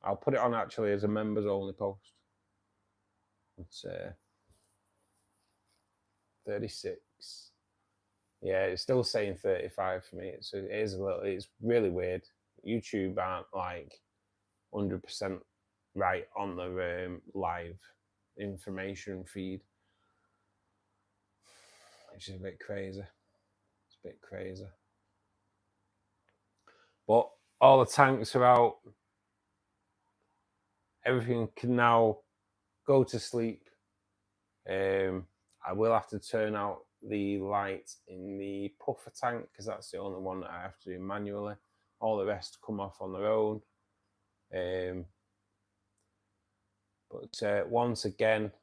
I'll put it on actually as a members only post. It's 36. Yeah, it's still saying 35 for me. It's really weird. YouTube aren't like 100% right on the live information feed. Which is a bit crazy. It's a bit crazy. But all the tanks are out. Everything can now go to sleep. I will have to turn out the light in the puffer tank because that's the only one that I have to do manually. All the rest come off on their own. But once again,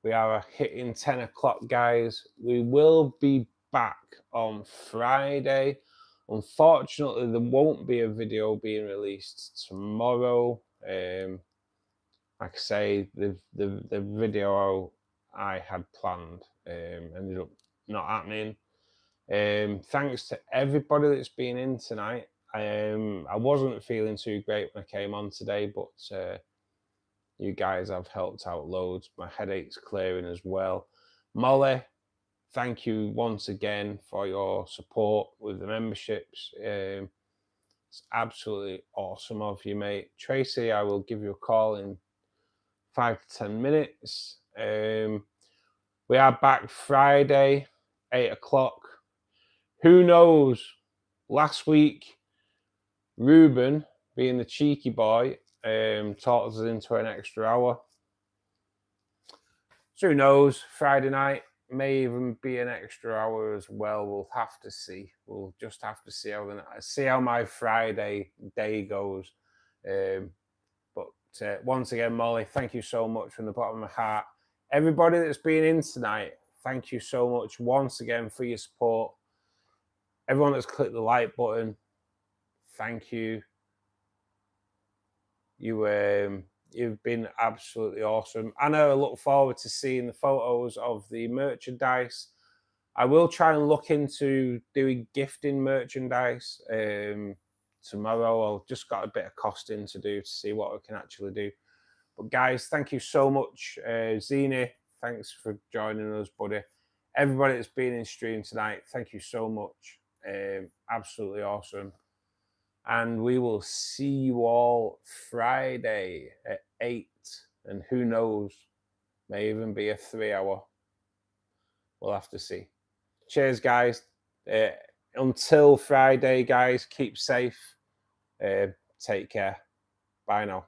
we are hitting 10 o'clock, guys. We will be back on Friday. Unfortunately, there won't be a video being released tomorrow. Like I say, the video I had planned ended up not happening. Thanks to everybody that's been in tonight. I wasn't feeling too great when I came on today, but you guys have helped out loads. My headache's clearing as well. Molly, thank you once again for your support with the memberships. It's absolutely awesome of you, mate. Tracy, I will give you a call in 5 to 10 minutes. We are back Friday, 8 o'clock. Who knows? Last week, Ruben, being the cheeky boy, talked us into an extra hour. So who knows? Friday night may even be an extra hour as well. We'll have to see. We'll just have to see how my Friday day goes. But once again, Molly, thank you so much from the bottom of my heart. Everybody that's been in tonight, thank you so much once again for your support. Everyone that's clicked the like button, thank you. You've been absolutely awesome. And I look forward to seeing the photos of the merchandise. I will try and look into doing gifting merchandise tomorrow. I've just got a bit of costing to do to see what we can actually do. But guys, thank you so much. Zini, thanks for joining us, buddy. Everybody that's been in stream tonight, thank you so much. Absolutely awesome. And we will see you all Friday at 8. And who knows, may even be a 3-hour. We'll have to see. Cheers, guys. Until Friday, guys, keep safe. Take care. Bye now.